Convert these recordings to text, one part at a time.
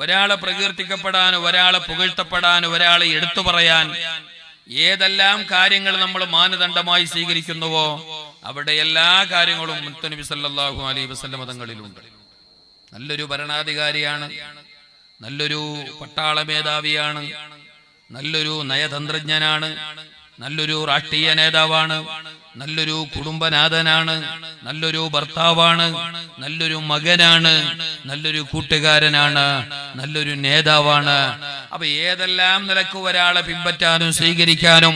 ഒരാളെ പ്രകീർത്തിക്കപ്പെടാൻ, ഒരാളെ പുകഴ്ത്തപ്പെടാൻ, ഒരാളെ എടുത്തു പറയാൻ ഏതെല്ലാം കാര്യങ്ങൾ നമ്മൾ മാനദണ്ഡമായി സ്വീകരിക്കുന്നുവോ അവിടെ എല്ലാ കാര്യങ്ങളും മുത്തുനബി സല്ലല്ലാഹു അലൈഹി വസല്ലം തങ്ങളിലുണ്ട്. നല്ലൊരു ഭരണാധികാരിയാണ്, നല്ലൊരു പട്ടാള മേധാവിയാണ്, നല്ലൊരു നയതന്ത്രജ്ഞനാണ്, നല്ലൊരു രാഷ്ട്രീയ നേതാവാണ്, നല്ലൊരു കുടുംബനാഥനാണ്, നല്ലൊരു ഭർത്താവാണ്, നല്ലൊരു മകനാണ്, നല്ലൊരു കൂട്ടുകാരനാണ്, നല്ലൊരു നേതാവാണ്. അപ്പൊ ഏതെല്ലാം നിലക്ക് ഒരാളെ പിൻപറ്റാനും സ്വീകരിക്കാനും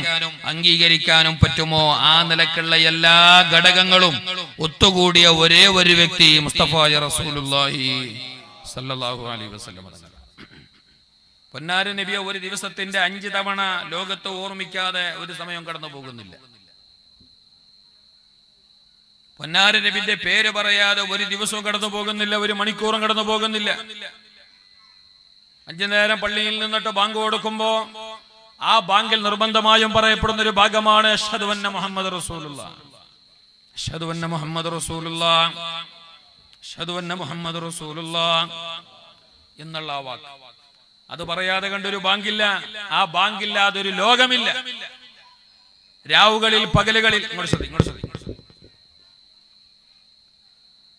അംഗീകരിക്കാനും പറ്റുമോ ആ നിലക്കുള്ള എല്ലാ ഘടകങ്ങളും ഒത്തുകൂടിയ ഒരേ ഒരു വ്യക്തി മുസ്തഫ റസൂലുള്ളാഹി സല്ലല്ലാഹു അലൈഹി വസല്ലം. പൊന്നാര നബിയെ ഒരു ദിവസത്തിന്റെ 5 തവണ ലോകത്ത് ഓർമ്മിക്കാതെ ഒരു സമയം കടന്നു പോകുന്നില്ല. പൊന്നാര നബിന്റെ പേര് പറയാതെ ഒരു ദിവസവും കടന്നു പോകുന്നില്ല, ഒരു മണിക്കൂറും കടന്നു പോകുന്നില്ല. 5 നേരം പള്ളിയിൽ നിന്നിട്ട് ബാങ്ക് കൊടുക്കുമ്പോ ആ ബാങ്കിൽ നിർബന്ധമായും പറയപ്പെടുന്ന ഒരു ഭാഗമാണ് അഷ്ഹദു അന്ന മുഹമ്മദ് റസൂലുള്ളാഹ്, അഷ്ഹദു അന്ന മുഹമ്മദ് റസൂലുള്ളാഹ്, അഷ്ഹദു അന്ന മുഹമ്മദ് റസൂലുള്ളാഹ് എന്നുള്ള ആ വാക്ക്. അത് പറയാതെ കണ്ടൊരു ബാങ്കില്ല, ആ ബാങ്കില്ലാതെ ഒരു ലോകമില്ല. രാവുകളിൽ പകലുകളിൽ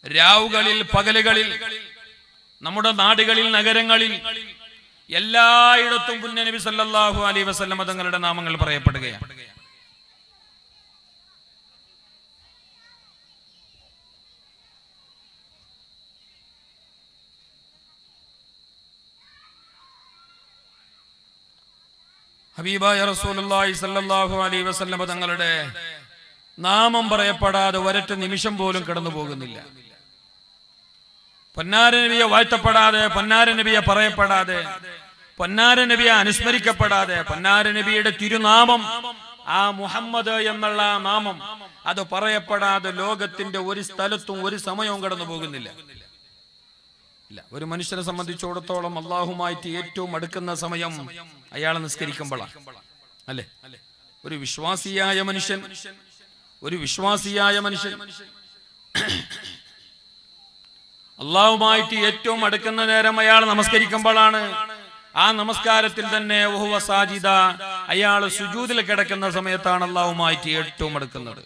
രാവുകളിൽ പകലുകളിൽ നമ്മുടെ നാടുകളിൽ നഗരങ്ങളിൽ എല്ലായിടത്തും പുണ്യനബി സല്ലല്ലാഹു അലൈഹി വസല്ലം തങ്ങളുടെ നാമങ്ങൾ പറയപ്പെടുകയാണ്. ഹബീബായ റസൂലുള്ളാഹി സ്വല്ലല്ലാഹു അലൈഹി വസല്ലം തങ്ങളുടെ നാമം പറയപ്പെടാതെ ഒരൊറ്റ നിമിഷം പോലും കടന്നു പോകുന്നില്ല. പൊന്നാര നബിയെ വാഴ്ത്തപ്പെടാതെ, പൊന്നാര നബിയെ പറയപ്പെടാതെ, പൊന്നാര നബിയെ അനുസ്മരിക്കപ്പെടാതെ, പൊന്നാര നബിയുടെ തിരുനാമം ആ മുഹമ്മദ് എന്നുള്ള നാമം അത് പറയപ്പെടാതെ ലോകത്തിന്റെ ഒരു സ്ഥലത്തും ഒരു സമയവും കടന്നു പോകുന്നില്ല. ഒരു മനുഷ്യനെ സംബന്ധിച്ചിടത്തോളം അള്ളാഹുമായിട്ട് ഏറ്റവും അടുക്കുന്ന സമയം അയാളെ നിസ്കരിക്കുമ്പോഴാണ്, അല്ലെ? ഒരു വിശ്വാസിയായ മനുഷ്യൻ അള്ളാഹുമായിട്ട് ഏറ്റവും അടുക്കുന്ന നേരം അയാൾ നമസ്കരിക്കുമ്പോഴാണ്. ആ നമസ്കാരത്തിൽ തന്നെ വഹുവ സാജിദ, അയാൾ സുജൂദിൽ കിടക്കുന്ന സമയത്താണ് അള്ളാഹുമായിട്ട് ഏറ്റവും അടുക്കുന്നത്.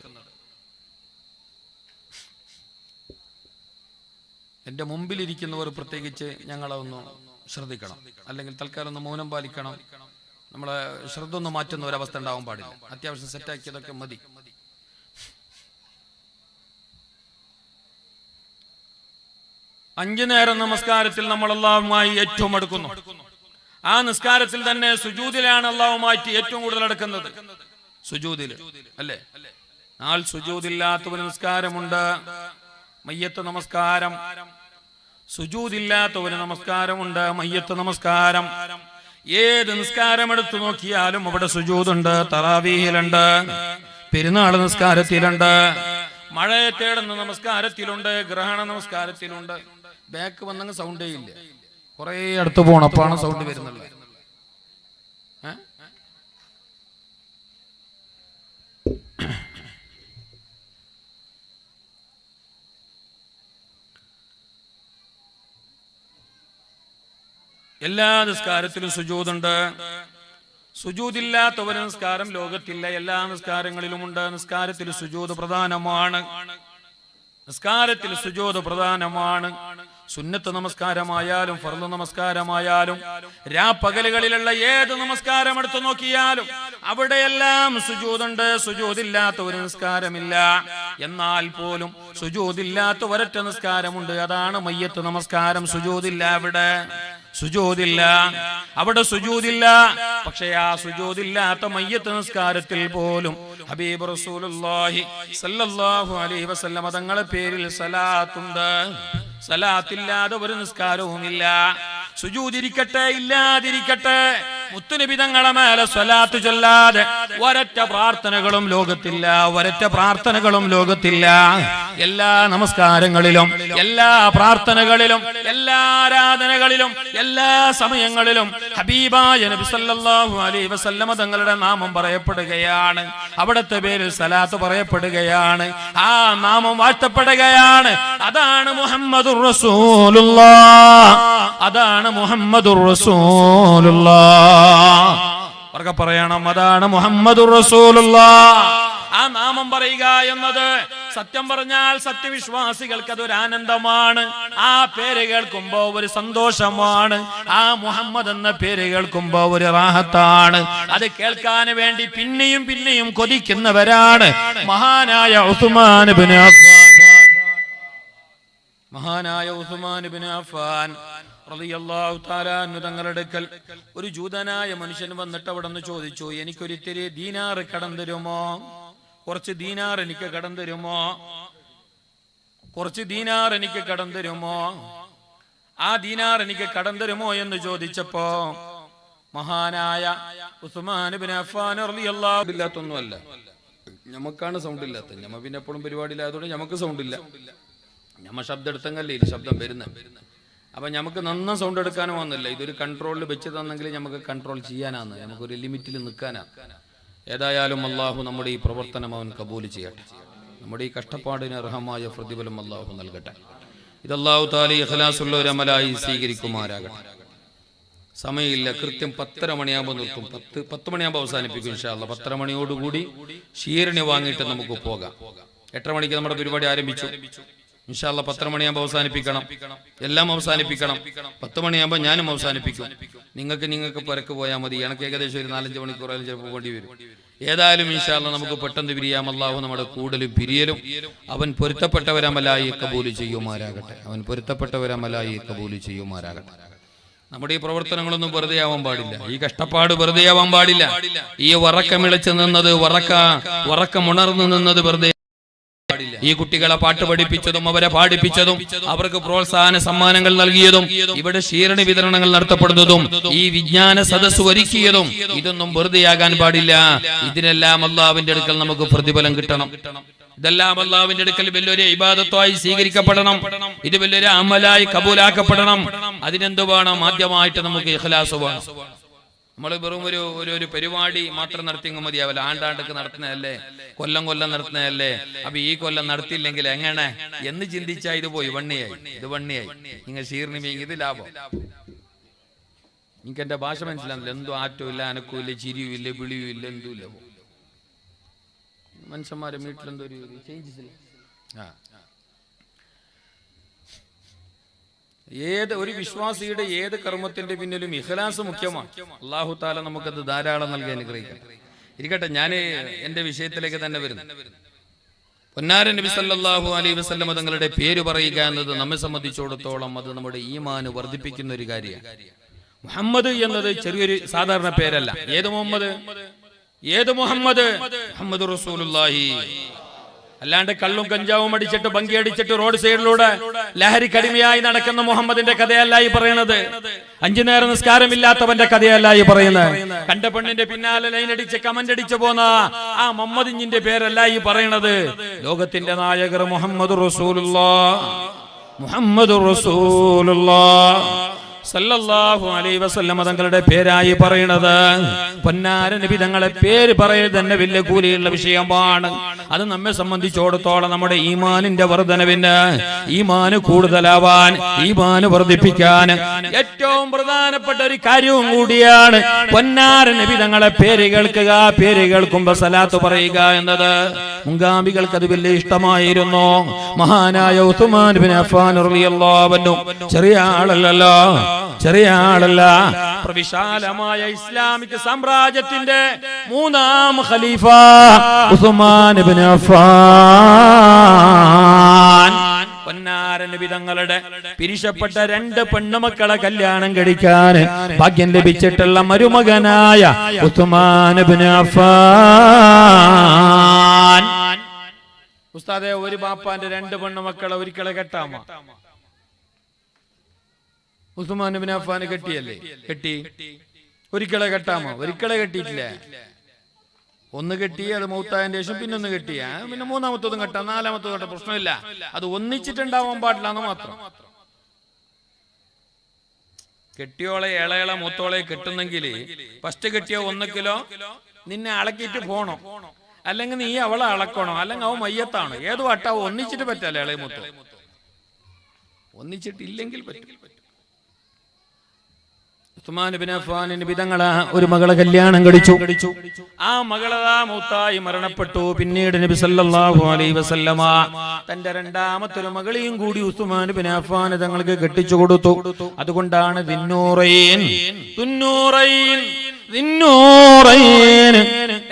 എന്റെ മുമ്പിലിരിക്കുന്നവർ പ്രത്യേകിച്ച് ഞങ്ങളൊന്ന് ശ്രദ്ധിക്കണം, അല്ലെങ്കിൽ തൽക്കാലം ഒന്ന് മൗനം പാലിക്കണം. നമ്മളെ ശ്രദ്ധ ഒന്ന് മാറ്റുന്ന ഒരവസ്ഥ ഉണ്ടാവാൻ പാടില്ല. അത്യാവശ്യം സെറ്റാക്കിയതൊക്കെ മതി. അഞ്ചു നേരം നമസ്കാരത്തിൽ നമ്മൾ അല്ലാഹുമായി ഏറ്റവും അടുക്കുന്നു. ആ നിസ്കാരത്തിൽ തന്നെ സുജൂദിലാണ് അല്ലാഹുമായിട്ട് ഏറ്റവും കൂടുതൽ അടുക്കുന്നത്. സുജൂദിൽ അല്ലേ? നാൾ സുജൂദില്ലാത്തവന് നിസ്കാരമുണ്ട്, മയ്യത്ത് നമസ്കാരം. സുജൂദില്ലാത്ത ഒരു നമസ്കാരമുണ്ട്, മയ്യത്ത് നമസ്കാരം. ഏത് നിസ്കാരം എടുത്തു നോക്കിയാലും അവിടെ സുജൂദുണ്ട്. തറാവീഹിലുണ്ട്, പെരുന്നാൾ നിസ്കാരത്തിലുണ്ട്, മഴയെ തേടുന്ന നമസ്കാരത്തിലുണ്ട്, ഗ്രഹണ നമസ്കാരത്തിലുണ്ട്. ബാക്ക് വന്നങ്ങ് സൗണ്ടേ ഇല്ല, കുറെ അടുത്ത് പോണപ്പാണ് സൗണ്ട് വരുന്നത്. എല്ലാ നിസ്കാരത്തിലും സുജൂദുണ്ട്. സുജൂദില്ലാത്ത ഒരു നിസ്കാരം ലോകത്തില്ല. എല്ലാ നിസ്കാരങ്ങളിലുമുണ്ട്. നിസ്കാരത്തിൽ സുജൂദ് പ്രധാനമാണ്. നിസ്കാരത്തിൽ സുജൂദ് പ്രധാനമാണ്. സുന്നത്ത് നമസ്കാരമായാലും ഫർള് നമസ്കാരമായാലും രാപ്പകലുകളിലുള്ള ഏത് നമസ്കാരം എടുത്തു നോക്കിയാലും അവിടെയെല്ലാം സുജൂദുണ്ട്. സുജൂദില്ലാത്ത ഒരു നിസ്കാരമില്ല. എന്നാൽ പോലും സുജൂദില്ലാത്ത ഒരൊറ്റ നിസ്കാരമുണ്ട്, അതാണ് മയ്യത്ത് നമസ്കാരം. സുജൂദില്ല, അവിടെ സുജൂദില്ല, അവിടെ സുജൂദില്ല. പക്ഷേ ആ സുജൂദില്ലാത്ത മയ്യത്ത് നിസ്കാരത്തിൽ പോലും ഹബീബ് റസൂലുള്ളാഹി സല്ലല്ലാഹു അലൈഹി വസല്ലം തങ്ങളുടെ പേരിൽ സലാത്തുണ്ട്. സലാത്തില്ലാതെ ഒരു നിസ്കാരവുമില്ല. സുജൂദിരിക്കട്ടെ ഇല്ലാതിരിക്കട്ടെ, മുത്തുനബി തങ്ങളെ മേലെ സ്വലാത്ത് ചൊല്ലാതെ ഒരൊറ്റ പ്രാർത്ഥനകളും ലോകത്തില്ല. ഒരൊറ്റ പ്രാർത്ഥനകളും ലോകത്തില്ല. എല്ലാ നമസ്കാരങ്ങളിലും, എല്ലാ പ്രാർത്ഥനകളിലും, എല്ലാ ആരാധനകളിലും, എല്ലാ സമയങ്ങളിലും ഹബീബായ നബി സല്ലല്ലാഹു അലൈഹി വസല്ലമ തങ്ങളുടെ നാമം പറയപ്പെടുകയാണ്, അവിടുത്തെ പേരിൽ സലാത്ത് പറയപ്പെടുകയാണ്, ആ നാമം വാഴ്ത്തപ്പെടുകയാണ്. അതാണ് മുഹമ്മദുർ റസൂലുള്ളാഹ്, അതാണ് മുഹമ്മദുർ റസൂലുള്ളാഹ്. അവർക്ക് പറയണം, അതാണ് മുഹമ്മദുർ റസൂലുള്ളാഹ്. ആ നാമം പറയുക എന്നത് സത്യം പറഞ്ഞാൽ സത്യവിശ്വാസികൾക്ക് അതൊരു ആനന്ദമാണ്. ആ പേര് കേൾക്കുമ്പോ ഒരു സന്തോഷമാണ്. ആ മുഹമ്മദ് എന്ന പേര് കേൾക്കുമ്പോ ഒരു റാഹത്താണ്. അത് കേൾക്കാൻ വേണ്ടി പിന്നെയും പിന്നെയും കൊതിക്കുന്നവരാണ് മഹാനായ ഉസ്മാൻ ഇബ്നു അഫ്ഫാൻ. മഹാനായ ഉസ്മാൻ ഇബ്നു അഫ്ഫാൻ റളിയല്ലാഹു തആല അൻഹു തങ്ങളുടെ അടുക്കൽ ഒരു ജൂതനായ മനുഷ്യൻ വന്നിട്ട് അവിടെ നിന്ന് ചോദിച്ചു, എനിക്കൊരിത്തിരി ദീനാർ കടം തരുമോ? കുറച്ച് ദീനാർ എനിക്ക് കടം തരുമോ? കുറച്ച് ദീനാർ എനിക്ക് കടം തരുമോ? ആ ദീനാർ എനിക്ക് കടം തരുമോ എന്ന് ചോദിച്ചപ്പോ മഹാനായ ഉസ്മാൻ ഇബ്നു അഫ്ഫാൻ റളിയല്ലാഹു ഇല്ലാത്തൊന്നുമല്ല, നമുക്കാണ് സൗണ്ട് ഇല്ലാത്തത്. ഞമ്മ പിന്നെ എപ്പോഴും പരിപാടിയില്ലാത്തതുകൊണ്ട് നമുക്ക് സൗണ്ട് ഇല്ല. ഞമ്മ ശബ്ദം എടുത്തെങ്കല്ലേ ഇത് ശബ്ദം വരുന്നത്. അപ്പൊ നമുക്ക് നന്ന സൗണ്ട് എടുക്കാനോ വന്നില്ല. ഇതൊരു കൺട്രോളിൽ വെച്ച് തന്നെങ്കിൽ നമുക്ക് കൺട്രോൾ ചെയ്യാനാണ്, നമുക്കൊരു ലിമിറ്റിൽ നിൽക്കാനാണ്. ഏതായാലും അള്ളാഹു നമ്മുടെ ഈ പ്രവർത്തനം അവൻ കബൂൽ ചെയ്യട്ടെ. നമ്മുടെ ഈ കഷ്ടപ്പാടിന് അർഹമായ പ്രതിഫലം അള്ളാഹു നൽകട്ടെ. ഇത് അല്ലാഹു തആല ഇഖ്ലാസുള്ള ഒരു അമലായി സ്വീകരിക്കുമാറാകട്ടെ. സമയമില്ല, കൃത്യം 10:30 മണിയാകുമ്പോൾ നിർത്തും. 10 മണിയാകുമ്പോൾ അവസാനിപ്പിക്കും ഇൻഷാ അല്ലാഹ്. 10:30 മണിയോടുകൂടി ഷീറിന് വാങ്ങിയിട്ട് നമുക്ക് പോകാം. 8:30 മണിക്ക് നമ്മുടെ പരിപാടി ആരംഭിച്ചു. ഇൻഷാ അല്ലാഹ് 10:30 മണിയാകുമ്പോൾ അവസാനിപ്പിക്കണം, എല്ലാം അവസാനിപ്പിക്കണം. 10 മണിയാകുമ്പോൾ ഞാനും അവസാനിപ്പിക്കും. നിങ്ങൾക്ക് പുറക്ക് പോയാൽ മതി. എനിക്ക് ഏകദേശം ഒരു 4-5 മണിക്കൂറായാലും ചിലപ്പോൾ വേണ്ടി വരും. ഏതായാലും ഇൻഷാ അല്ലാഹ് നമുക്ക് പെട്ടെന്ന് പിരിയാം. അല്ലാഹു നമ്മുടെ കൂടലും പിരിയലും അവൻ പൊരുത്തപ്പെട്ടവരമലായി കബൂൽ ചെയ്യുമാറാകട്ടെ. അവൻ പൊരുത്തപ്പെട്ടവരമലായി കബൂൽ ചെയ്യുമാറാകട്ടെ. നമ്മുടെ ഈ പ്രവർത്തനങ്ങളൊന്നും വെറുതെ ആവാൻ പാടില്ല. ഈ കഷ്ടപ്പാട് വെറുതെ ആവാൻ പാടില്ല. ഈ വറക്കമിളച്ച് നിന്നത്, വറക്കമുണർന്നു നിന്നത് വെറുതെ. ഈ കുട്ടികളെ പാട്ട് പഠിപ്പിച്ചതും അവരെ പാടിപ്പിച്ചതും അവർക്ക് പ്രോത്സാഹന സമ്മാനങ്ങൾ നൽകിയതും ഇവിടെ ക്ഷീരണ വിതരണങ്ങൾ നടത്തപ്പെടുന്നതും ഈ വിജ്ഞാന സദസ്സ് ഒരുക്കിയതും ഇതൊന്നും വെറുതെയാകാൻ പാടില്ല. ഇതിനെല്ലാം അല്ലാഹുവിന്റെ അടുക്കൽ നമുക്ക് പ്രതിഫലം കിട്ടണം. ഇതെല്ലാം അല്ലാഹുവിന്റെ അടുക്കൽ വലിയൊരു ഇബാദത്തായി സ്വീകരിക്കപ്പെടണം. ഇത് വലിയൊരു അമലായി കബൂലാക്കപ്പെടണം. അതിനെന്ത് വേണം? ആദ്യമായിട്ട് നമുക്ക് ഇഖ്ലാസ് വേണം. നമ്മൾ വെറും ഒരു പരിപാടി മാത്രം നടത്തിയെങ്കിൽ മതിയാവില്ല. ആണ്ടാണ്ടൊക്കെ നടത്തുന്നതല്ലേ, കൊല്ലം നടത്തുന്നതല്ലേ. അപ്പൊ ഈ കൊല്ലം നടത്തിയില്ലെങ്കിൽ എങ്ങനെ എന്ന് ചിന്തിച്ചാൽ ഇത് പോയി ഇത് വണ്ണിയായി. നിങ്ങൾ ഷീർണിമെങ്കിൽ ഇത് ലാഭം. എനിക്ക് എന്റെ ഭാഷ മനസ്സിലാകുന്നില്ല. എന്തോ ആറ്റവും ഇല്ല, അനക്കവും ഇല്ല, ചിരിയും ഇല്ല, വിളിയും ഇല്ല, എന്തും ഇല്ല. മനുഷ്യന്മാരെ വീട്ടിലെന്തോ ഒരു ചേഞ്ചസ് ഇല്ല. ഏത് ഒരു വിശ്വാസിയുടെ ഏത് കർമ്മത്തിന്റെ പിന്നിലും ഇഖ്ലാസ് മുഖ്യമാണ്. അല്ലാഹു തആല നമുക്കത് ധാരാളം നൽകി അനുഗ്രഹിക്കട്ടെ. ഇരിക്കട്ടെ, ഞാൻ എന്റെ വിഷയത്തിലേക്ക് തന്നെ വരുന്നു. പൊന്നാര നബി സല്ലല്ലാഹു അലൈഹി വസല്ലം തങ്ങളുടെ പേര് പറയുക എന്നത് നമ്മെ സംബന്ധിച്ചിടത്തോളം അത് നമ്മുടെ ഈമാൻ വർദ്ധിപ്പിക്കുന്ന ഒരു കാര്യമാണ്. മുഹമ്മദ് എന്നത് ചെറിയൊരു സാധാരണ പേരല്ല. ഏത് മുഹമ്മദ്? മുഹമ്മദ് റസൂലുള്ളാഹി. അല്ലാണ്ട് കള്ളും കഞ്ചാവും അടിച്ചിട്ട് ഭംഗി അടിച്ചിട്ട് റോഡ് സൈഡിലൂടെ ലഹരി കടിമയായി നടക്കുന്ന മുഹമ്മദിന്റെ കഥയല്ല ഈ പറയുന്നത്. 5 നേരം നിസ്കാരമില്ലാത്തവന്റെ കഥയല്ല ഈ പറയുന്നത്. കണ്ട പെണ്ണിന്റെ പിന്നാലെ ലൈനടിച്ച് കമന്റ് അടിച്ചു പോന്ന ആ മുഹമ്മദിന്റെ പേരല്ല ഈ പറയുന്നത്. ലോകത്തിന്റെ നായകർ മുഹമ്മദ് റസൂലുള്ളാഹ് സല്ലല്ലാഹു അലൈഹി വസല്ലം തങ്ങളുടെ പേരായി പറയുന്നത്. പൊന്നാര നബി തങ്ങളെ പേര് പറയുന്നത് തന്നെ വലിയ കൂലിയുള്ള വിഷയമാണ്. അത് നമ്മെ സംബന്ധിച്ചിടത്തോളം നമ്മുടെ ഈമാനിന്റെ വർധനവിന്, ഈമാന് കൂടുതലാവാൻ, ഈമാന് വർദ്ധിപ്പിക്കാൻ ഏറ്റവും പ്രധാനപ്പെട്ട ഒരു കാര്യവും കൂടിയാണ് പൊന്നാര നബി തങ്ങളെ പേര് കേൾക്കുക. പേര് കേൾക്കുമ്പോ സലാത്ത് പറയുക എന്നത് മുൻഗാമികൾക്ക് അത് വലിയ ഇഷ്ടമായിരുന്നു. മഹാനായ ഉസ്മാൻ ഇബ്നു അഫ്ഫാൻ റളിയല്ലാഹു അൻഹു ചെറിയ ആളല്ല. പ്രവിശാലമായ ഇസ്ലാമിക സാമ്രാജ്യത്തിന്റെ 3ാം ഖലീഫ ഉസ്മാൻ ഇബ്നു അഫ്ഫാൻ. പൊന്നാര നബി തങ്ങളുടെ പിരിശപ്പെട്ട 2 പെണ്ണുമക്കളെ കല്യാണം കഴിക്കാൻ ഭാഗ്യം ലഭിച്ചിട്ടുള്ള മരുമകനായ ഉസ്മാൻ ഇബ്നു അഫ്ഫാൻ. ഉസ്താദേ, ഒരു ബാപ്പാന്റെ 2 പെണ്ണുമക്കളെ ഒരിക്കലെ കെട്ടാമോ? ഉസ്മാൻ ഇബ്നു അഫ്ഫാൻ കെട്ടി. ഒരിക്കലെ കെട്ടാമോ? ഒരിക്കലെ കെട്ടിയിട്ടില്ല. ഒന്ന് കെട്ടി, അത് മൗത്തായതിന്റെ ശേഷം പിന്നെ ഒന്ന് കെട്ടിയ, പിന്നെ 3ാമത്തതും കെട്ടാം, 4ാമത്തതും കെട്ടാം, പ്രശ്നമില്ല. അത് ഒന്നിച്ചിട്ടുണ്ടാവാൻ പാടില്ല എന്ന് മാത്രം. കെട്ടിയോളെ ഇളയള മൂത്തോളെ കെട്ടുന്നെങ്കിൽ ഫസ്റ്റ് കെട്ടിയോ 1 കിലോ നിന്നെ അളക്കിയിട്ട് പോണം, അല്ലെങ്കിൽ നീ അവളെ അളക്കണോ, അല്ലെങ്കിൽ അവൻ മയ്യത്താണ്. ഏത് വട്ടാവും ഒന്നിച്ചിട്ട് പറ്റല്ലേ ഇളയ മൂത്തോ, ഒന്നിച്ചിട്ടില്ലെങ്കിൽ പറ്റും. ഉസ്മാൻ ഇബ്നു അഫ്ഫാൻ നബിതങ്ങളെ ഒരു മകളെ കല്യാണം കഴിച്ചു. ആ മകളതാ മൂത്തായി മരണപ്പെട്ടു. പിന്നീട് നബി സല്ലല്ലാഹു അലൈഹി വസല്ലമ തന്റെ രണ്ടാമത്തെ ഒരു മകളെയും കൂടി ഉസ്മാൻ ഇബ്നു അഫ്ഫാൻ തങ്ങൾക്ക് കെട്ടിച്ചു കൊടുത്തു. അതുകൊണ്ടാണ് ദിന്നൂറൈൻ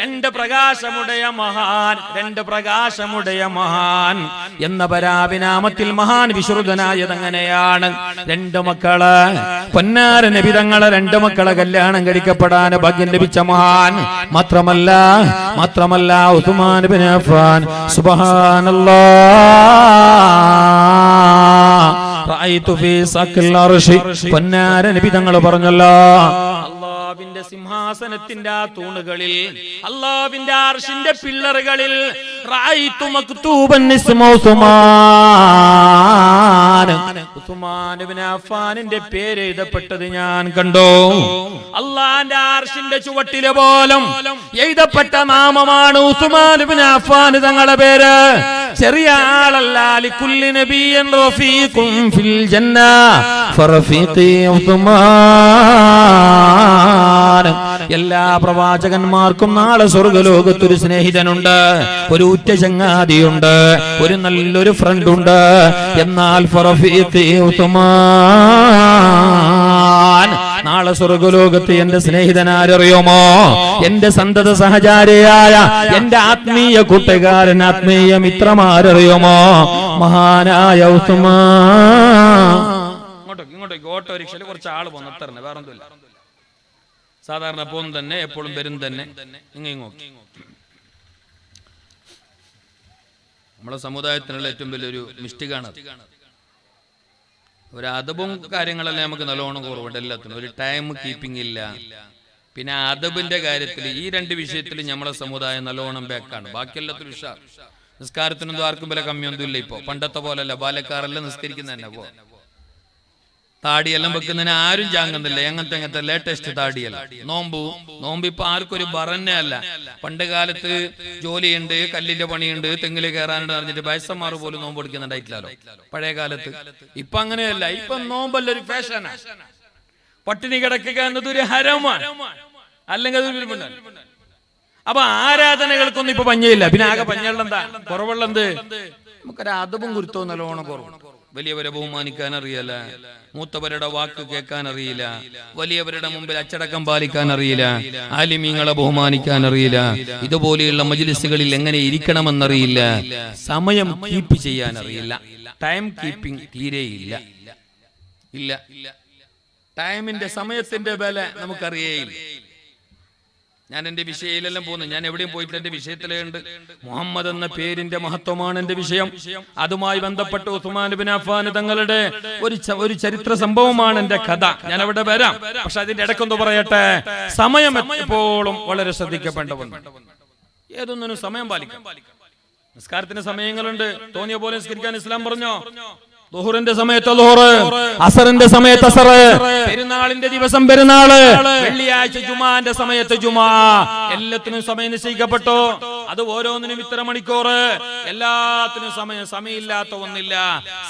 രണ്ട് പ്രകാശമുടയ മഹാൻ എന്ന പരാഭിനാമത്തിൽ മഹാൻ വിശ്രുതനായത് അങ്ങനെയാണ്. 2 മക്കള് പൊന്നാര നബി തങ്ങളെ 2 മക്കളെ കല്യാണം കഴിക്കപ്പെടാൻ ഭാഗ്യം ലഭിച്ച മഹാൻ. മാത്രമല്ല ഉസ്മാൻ ഇബ്നു അഫ്ഫാൻ സുബ്ഹാനല്ലാഹ് റഅയ്തു ഫീ സഖിൽ അർശി പൊന്നാര നബി തങ്ങൾ പറഞ്ഞല്ലോ, അല്ലാഹുവിന്റെ സിംഹാസനത്തിന്റെ ആ തൂണുകളിൽ, അല്ലാഹുവിന്റെ അർശിന്റെ പില്ലറുകളിൽ റഅയ്തു മക്തൂബൻ ഇസ്മു ഉസ്മാൻ ഇബ്നു അഫ്ഫാനിന്റെ പേര് എഴുതപ്പെട്ടത് ഞാൻ കണ്ടു. അല്ലാഹുവിന്റെ അർശിന്റെ ചുവട്ടിലെ പോലും എഴുതപ്പെട്ട നാമമാണ് ഉസ്മാൻ ഇബ്നു അഫ്ഫാൻ തങ്ങളുടെ പേര്. ചെറിയ ആളല്ല. ലികുല്ലി നബിയ്യിൻ റഫീഖുൻ ഫിൽ ജന്ന ഫറഫീഖി ഉസ്മാൻ. എല്ലാ പ്രവാചകന്മാർക്കും നാളെ സ്വർഗ്ഗലോകത്തൊരു സ്നേഹിതനുണ്ട്, ഒരു ഉറ്റ ചങ്ങാതിയുണ്ട്, ഒരു നല്ലൊരു ഫ്രണ്ട് ഉണ്ട്. എന്നാൽ ഫറഫീഖി ഉസ്മാൻ, നാളെ സ്വർഗ്ഗലോകത്ത് എന്റെ സ്നേഹിതൻ ആരറിയുമോ? എന്റെ സന്തത സഹചാരിയായ എന്റെ ആത്മീയ കൂട്ടുകാരൻ, ആത്മീയ മിത്രമാരറിയുമോ? മഹാനായ ഉസ്മാൻ. ഇങ്ങോട്ടേക്ക് ഓട്ടോ റിക്ഷയിൽ കുറച്ച് ആള് പോകുന്നു, അത്ര വേറൊന്നുമില്ല. സാധാരണ പോകും തന്നെ, എപ്പോഴും വരും തന്നെ. ഇങ്ങോട്ട് നമ്മളെ സമുദായത്തിനുള്ള ഏറ്റവും വലിയൊരു മിസ്റ്റേക്കാണ്. ഒരു അദബും കാര്യങ്ങളെല്ലാം നമുക്ക് നല്ലോണം കുറവുണ്ട് എല്ലാത്തിനും. ഒരു ടൈം കീപ്പിംഗ് ഇല്ല. പിന്നെ അദബിന്റെ കാര്യത്തിൽ ഈ 2 വിഷയത്തിൽ നമ്മളെ സമുദായം നല്ലോണം ബാക്കാണ്. ബാക്കി എല്ലാത്തിലും ഉഷാർ. നിസ്കാരത്തിനൊന്നും ആർക്കും വില കമ്മിയൊന്നും ഇല്ല. ഇപ്പൊ പണ്ടത്തെ പോലല്ല, ബാലക്കാരെല്ലാം നിസ്കരിക്കുന്ന തന്നെ. പോ താടിയെല്ലാം വെക്കുന്നതിന് ആരും ചാങ്ങുന്നില്ല. എങ്ങനത്തെ ലേറ്റസ്റ്റ് താടിയല്ല. നോമ്പ് ഇപ്പൊ ആർക്കും ഒരു ബറന്നെ അല്ല. പണ്ട് കാലത്ത് ജോലിയുണ്ട്, കല്ലിന്റെ പണിയുണ്ട്, തെങ്ങില് കയറാനുണ്ട് പറഞ്ഞിട്ട് വയസ്സന്മാർ പോലും നോമ്പ് എടുക്കുന്നുണ്ടായിട്ടില്ലല്ലോ പഴയ കാലത്ത്. ഇപ്പൊ അങ്ങനെയല്ല. ഇപ്പൊ നോമ്പല്ല ഒരു ഫാഷനാ. പട്ടിണി കിടക്കുക എന്നത് ഒരു ഹരമാണ്, അല്ലെങ്കിൽ അതൊരു. അപ്പൊ ആരാധനകൾക്കൊന്നും ഇപ്പൊ പഞ്ഞയില്ല. പിന്നെ ആകെ പഞ്ഞുള്ളെന്താ, കുറവുള്ളെന്ത്? നമുക്കൊരു അദബും ഗുരുത്വവും നല്ലോണം കുറവ്. വലിയവരെ ബഹുമാനിക്കാൻ അറിയില്ല, മൂത്തവരുടെ വാക്ക് കേൾക്കാൻ അറിയില്ല, വലിയവരുടെ മുമ്പിൽ അച്ചടക്കം പാലിക്കാൻ അറിയില്ല, ആലിമീങ്ങളെ ബഹുമാനിക്കാൻ അറിയില്ല, ഇതുപോലെയുള്ള മജ്ലിസുകളിൽ എങ്ങനെ ഇരിക്കണമെന്നറിയില്ല, സമയം കീപ്പ് ചെയ്യാൻ അറിയില്ല. ടൈം കീപ്പിംഗ് തീരെയില്ല. ടൈമിന്റെ സമയത്തിന്റെ വില നമുക്കറിയേയില്ല. ഞാൻ എന്റെ വിഷയയിലെല്ലാം പോകുന്നു. ഞാൻ എവിടെയും പോയിട്ട് എന്റെ വിഷയത്തിലുണ്ട്. മുഹമ്മദ് എന്ന പേരിന്റെ മഹത്വമാണ് എന്റെ വിഷയം. അതുമായി ബന്ധപ്പെട്ട് ഉസ്മാൻ ഇബ്നു അഫ്ഫാൻ തങ്ങളുടെ ഒരു ചരിത്ര സംഭവമാണ് എന്റെ കഥ. ഞാൻ അവിടെ വരാം. പക്ഷെ അതിന്റെ ഇടയ്ക്കൊന്ന് പറയട്ടെ, സമയം എപ്പോഴും വളരെ ശ്രദ്ധിക്കപ്പെടേണ്ടതുണ്ട്. ഏതൊന്നിനും സമയം പാലിക്കാം. നിസ്കാരത്തിന് സമയങ്ങളുണ്ട്. തോന്നിയ പോലെ നിസ്കരിക്കാൻ ഇസ്ലാം പറഞ്ഞോ? ളുഹറിന്റെ സമയത്ത് ളുഹറ്, അസറിന്റെ സമയത്ത് അസർ, പെരുന്നാളിന്റെ ദിവസം പെരുന്നാള്, വെള്ളിയാഴ്ച ജുമാന്റെ സമയത്ത് ജുമാ. എല്ലാത്തിനും സമയം നിശ്ചയിക്കപ്പെട്ടോ. അത് ഓരോന്നിനും ഇത്ര മണിക്കൂർ. എല്ലാത്തിനും സമയമില്ലാത്ത ഒന്നില്ല.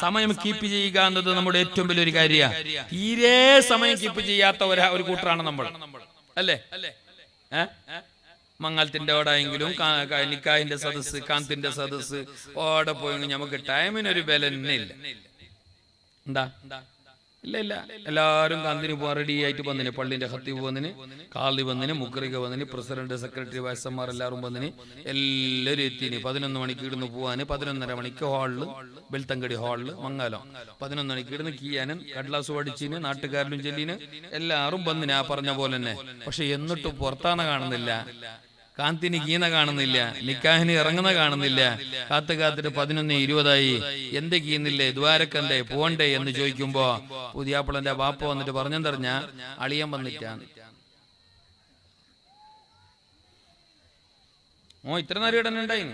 സമയം കീപ്പ് ചെയ്യുക എന്നത് നമ്മുടെ ഏറ്റവും വലിയൊരു കാര്യമാണ്. തീരെ സമയം കീപ്പ് ചെയ്യാത്ത ഒരു കൂട്ടറാണ് നമ്മൾ, അല്ലേ? മംഗലത്തിന്റെ ഓടായെങ്കിലും നിക്കാഹിന്റെ സദസ്, കാന്തിന്റെ സദസ് ഓടെ പോയെങ്കിൽ നമുക്ക് ടൈമിനൊരു വില തന്നെ ഇല്ല. എന്താ? ഇല്ല. എല്ലാവരും കാന്തിന് പോകാൻ റെഡി ആയിട്ട് വന്നിന്. പള്ളിന്റെ ഖത്തീബ് വന്നിന്, കാളി വന്നിന്, മുഖറിക വന്നിന്, പ്രസിഡന്റ്, സെക്രട്ടറി, വയസ്സന്മാർ എല്ലാവരും വന്നിന്. എല്ലാവരും എത്തിന്. 11 മണിക്ക് ഇടുന്ന് പോവാന്, 11:30 മണിക്ക് ഹാളില്, ബെൽത്തങ്കടി ഹാളില് മംഗലം. 11 മണിക്ക് ഇടുന്ന് കീയാനും കടലാസ് പഠിച്ചിന്, നാട്ടുകാരിലും ചെല്ലിന് എല്ലാവരും വന്നിന്. ആ പറഞ്ഞ പോലെ തന്നെ. പക്ഷെ എന്നിട്ടും പുറത്താന കാണുന്നില്ല, കാന്തിന് കീന കാണുന്നില്ല, നിക്കാഹിന് ഇറങ്ങുന്ന കാണുന്നില്ല. കാത്തിട്ട് 11:20 എന്ത് കീന്നില്ലേ, ദ്വാരക്കണ്ടേ, പോണ്ടേ എന്ന് ചോദിക്കുമ്പോ പുതിയാപ്പിളന്റെ വാപ്പ വന്നിട്ട് പറഞ്ഞെന്തറിഞ്ഞ, അളിയൻ വന്നിട്ടാണ്. ഇത്ര നേരം ഇടന്നുണ്ടായി.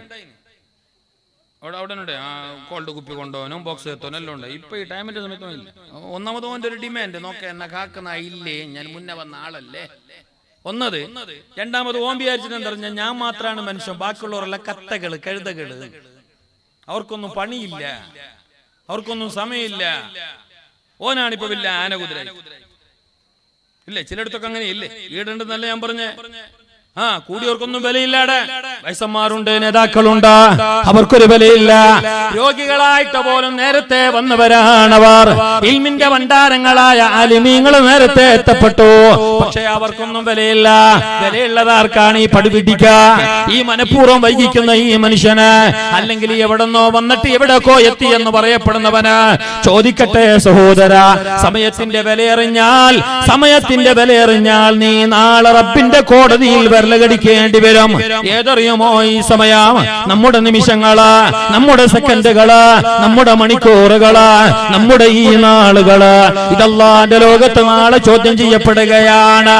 അവിടെ ഉണ്ട് ആ കോൾഡ് കുപ്പി കൊണ്ടുപോകാനും ബോക്സ് എത്തോനും എല്ലാം ഉണ്ട്. ഇപ്പൊ ഈ ടൈമിന്റെ സമയത്തൊന്നും ഇല്ല. ഒന്നാമത് ഓന്റെ ഒരു ഡിമാൻഡ് നോക്ക എന്നെ കാക്കുന്ന ഇല്ലേ, ഞാൻ മുന്നേ വന്ന ആളല്ലേ ഒന്നത്. രണ്ടാമത് ഓൻ വിചാരിച്ചിട്ട് പറഞ്ഞാൽ ഞാൻ മാത്രമാണ് മനുഷ്യൻ, ബാക്കിയുള്ളവരെല്ലാം കത്തകള് കഴുതകള്, അവർക്കൊന്നും പണിയില്ല, അവർക്കൊന്നും സമയമില്ല. ഓനാണിപ്പോ വലിയ ആനകുതിര ഇല്ലേ. ചിലയിടത്തൊക്കെ അങ്ങനെ ഇല്ലേ, ഈടുണ്ടെന്നല്ല ഞാൻ പറഞ്ഞേ. കൂടിയവർക്കൊന്നും വിലയില്ലാടെ. വയസ്സന്മാരുണ്ട്, നേതാക്കളുണ്ട്, അവർക്കൊരു വിലയില്ല. രോഗികളായിട്ട് പോലും നേരത്തെ വന്നവരാണവർ. ഇൽമിന്റെ ഭണ്ഡാരങ്ങളായ ആലിമീങ്ങൾ നേരത്തെ എത്തപ്പെട്ടു. പക്ഷെ അവർക്കൊന്നും വിലയില്ല. വിലയുള്ളതാർക്കാണ് ഈ പടിപിടിക്ക, ഈ മനഃപൂർവ്വം വൈകിക്കുന്ന ഈ മനുഷ്യന്, അല്ലെങ്കിൽ എവിടെന്നോ വന്നിട്ട് എവിടെക്കോ എത്തി എന്ന് പറയപ്പെടുന്നവന്. ചോദിക്കട്ടെ സഹോദര, സമയത്തിന്റെ വിലയറിഞ്ഞാൽ നീ നാളെ റബ്ബിന്റെ കോടതിയിൽ വിരലകടിക്കേണ്ടി വരും. ഏതറിയുമോ ഈ സമയം? നമ്മുടെ നിമിഷങ്ങള്, നമ്മുടെ സെക്കൻഡുകള്, നമ്മുടെ മണിക്കൂറുകള്, നമ്മുടെ ഈ നാളുകള്, ഇതല്ലാന്റെ ലോകത്ത് നാളെ ചോദ്യം ചെയ്യപ്പെടുകയാണ്.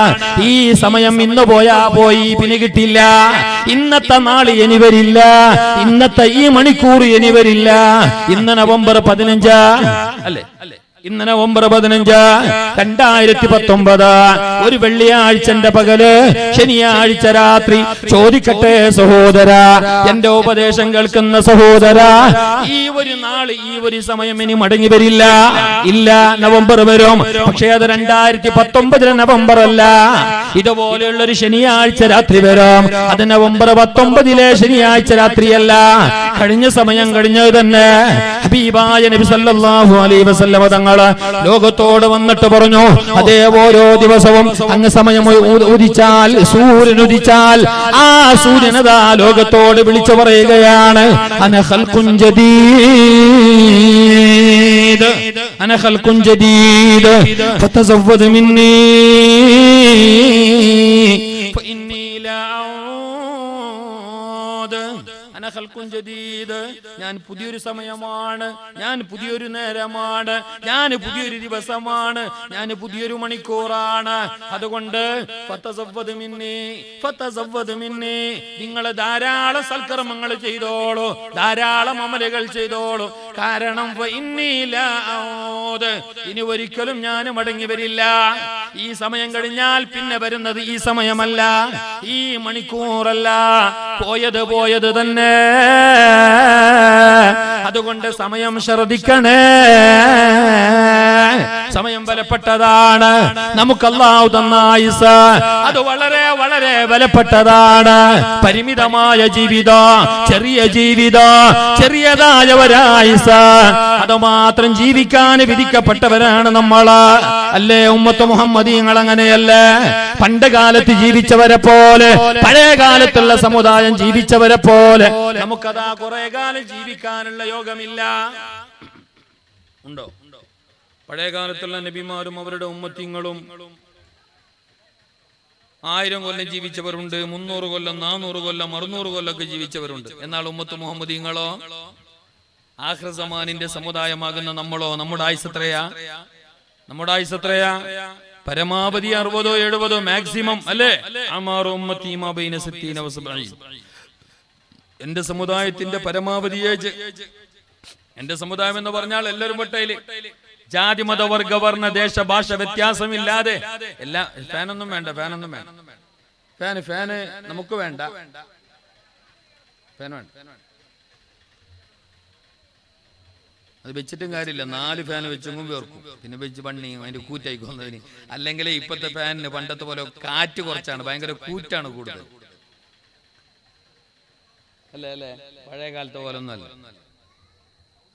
ഈ സമയം ഇന്ന് പോയാ പോയി, പിന്നെ കിട്ടില്ല. ഇന്നത്തെ നാള് ഇനി വരില്ല, ഇന്നത്തെ ഈ മണിക്കൂർ ഇനി വരില്ല. ഇന്ന് നവംബർ 15 അല്ലേ? ഇന്ന് നവംബർ 15 2019, ഒരു വെള്ളിയാഴ്ചന്റെ പകല്, ശനിയാഴ്ച രാത്രി. ചോദിക്കട്ടെ സഹോദര, എന്റെ ഉപദേശം കേൾക്കുന്ന സഹോദര, ഈ ഒരു നാള്, ഈ ഒരു സമയം ഇനി മടങ്ങി വരില്ല. ഇല്ല, നവംബർ വരും, പക്ഷേ അത് 2019 നവംബർ അല്ല. ഇതുപോലെയുള്ള ഒരു ശനിയാഴ്ച രാത്രി വരും, അത് നവംബർ 19 ശനിയാഴ്ച രാത്രിയല്ല. കഴിഞ്ഞ സമയം കഴിഞ്ഞത് തന്നെ ഹബീബായ നബി സല്ലല്ലാഹു അലൈഹി വസല്ലം തങ്ങൾ ലോകത്തോട് വന്നിട്ട് പറഞ്ഞു, അതേ ഓരോ ദിവസവും അങ്ങ് സമയം ഉദിച്ചാൽ, സൂര്യൻ ഉദിച്ചാൽ, ആ സൂര്യനതാ ലോകത്തോട് വിളിച്ചു പറയുകയാണ്, അന ഖൽഖുൻ ജദീദ്, അന ഖൽഖുൻ ജദീദ് ഫതസവ്വദ് മിന്നീ ഫഇന്നീ ലാ ഔദ്. ഞാൻ പുതിയൊരു സമയമാണ്, ഞാൻ പുതിയൊരു നേരമാണ്, ഞാൻ പുതിയൊരു ദിവസമാണ്, ഞാൻ പുതിയൊരു മണിക്കൂറാണ്. അതുകൊണ്ട് നിങ്ങൾ ധാരാളം സൽക്കർമ്മങ്ങൾ ചെയ്തോളൂ, ധാരാളം അമലുകൾ ചെയ്തോളൂ. കാരണം ഇനി ഒരിക്കലും ഞാൻ മടങ്ങി വരില്ല. ഈ സമയം കഴിഞ്ഞാൽ പിന്നെ വരുന്നത് ഈ സമയമല്ല, ഈ മണിക്കൂറല്ല, പോയത് തന്നെ. അതുകൊണ്ട് സമയം ശ്രദ്ധിക്കണേ. സമയം വിലപ്പെട്ടതാണ്. നമുക്ക് അല്ലാഹു തന്ന ആയുസ് അത് വളരെ വളരെ വിലപ്പെട്ടതാണ്. പരിമിതമായ ജീവിതം, ചെറിയ ജീവിതം, ചെറിയതായ ഒരായുസ്, അത് മാത്രം ജീവിക്കാൻ വിധിക്കപ്പെട്ടവരാണ് നമ്മള്. അല്ലേ ഉമ്മത്ത് മുഹമ്മദീങ്ങൾ? അങ്ങനെയല്ലേ? പണ്ട് കാലത്ത് ജീവിച്ചവരെ പോലെ, പഴയ കാലത്തുള്ള സമുദായം ജീവിച്ചവരെ പോലെ നമുക്കതാ കുറെ കാലം ജീവിക്കാനുള്ള യോഗമില്ല. ഉണ്ടോ? പഴയ കാലത്തുള്ള നബിമാരും അവരുടെ ഉമ്മത്തിങ്ങളും 1000 കൊല്ലം ജീവിച്ചവരുണ്ട്, 300 കൊല്ലം, 400 കൊല്ലം, 600 കൊല്ലമൊക്കെ ജീവിച്ചവരുണ്ട്. എന്നാൽ ഉമ്മത്ത് മുഹമ്മദീങ്ങളോ, ആഖിർ സമാനിന്റെ സമുദായമാകുന്ന നമ്മളോ, നമ്മുടെ ആയുസ് എത്രയാ? നമ്മുടെ ആയുസ് എത്രയാ? പരമാവധി 60 70 മാക്സിമം അല്ലേ? അമാറു ഉമ്മത്തി മാ ബൈന 60 വ 70. എന്റെ സമുദായത്തിന്റെ പരമാവധി ഏജ്, എന്റെ സമുദായം എന്ന് പറഞ്ഞാൽ എല്ലാവരും പെട്ടയില്, ജാതി മത വർഗ വർണ്ണ ദേശ ഭാഷ വ്യത്യാസമില്ലാതെ എല്ലാ. ഫാനൊന്നും വേണ്ട, ഫാനൊന്നും വേണ്ട, ഫാന് നമുക്ക് വേണ്ട, ഫാൻ വേണ്ട. അത് വെച്ചിട്ടും കാര്യമില്ല. 4 ഫാൻ വെച്ചെങ്കും വേർക്കും, പിന്നെ വെച്ച് പണിയും അതിന്റെ കൂറ്റായിക്കൊന്നതിന്. അല്ലെങ്കിൽ ഇപ്പോഴത്തെ ഫാനിന് പണ്ടത്തെ പോലെ കാറ്റ് കുറച്ചാണ്, ഭയങ്കര കൂറ്റാണ് കൂടുതൽ. അല്ലേ? പഴയ കാലത്തെ പോലെ ഒന്നും അല്ല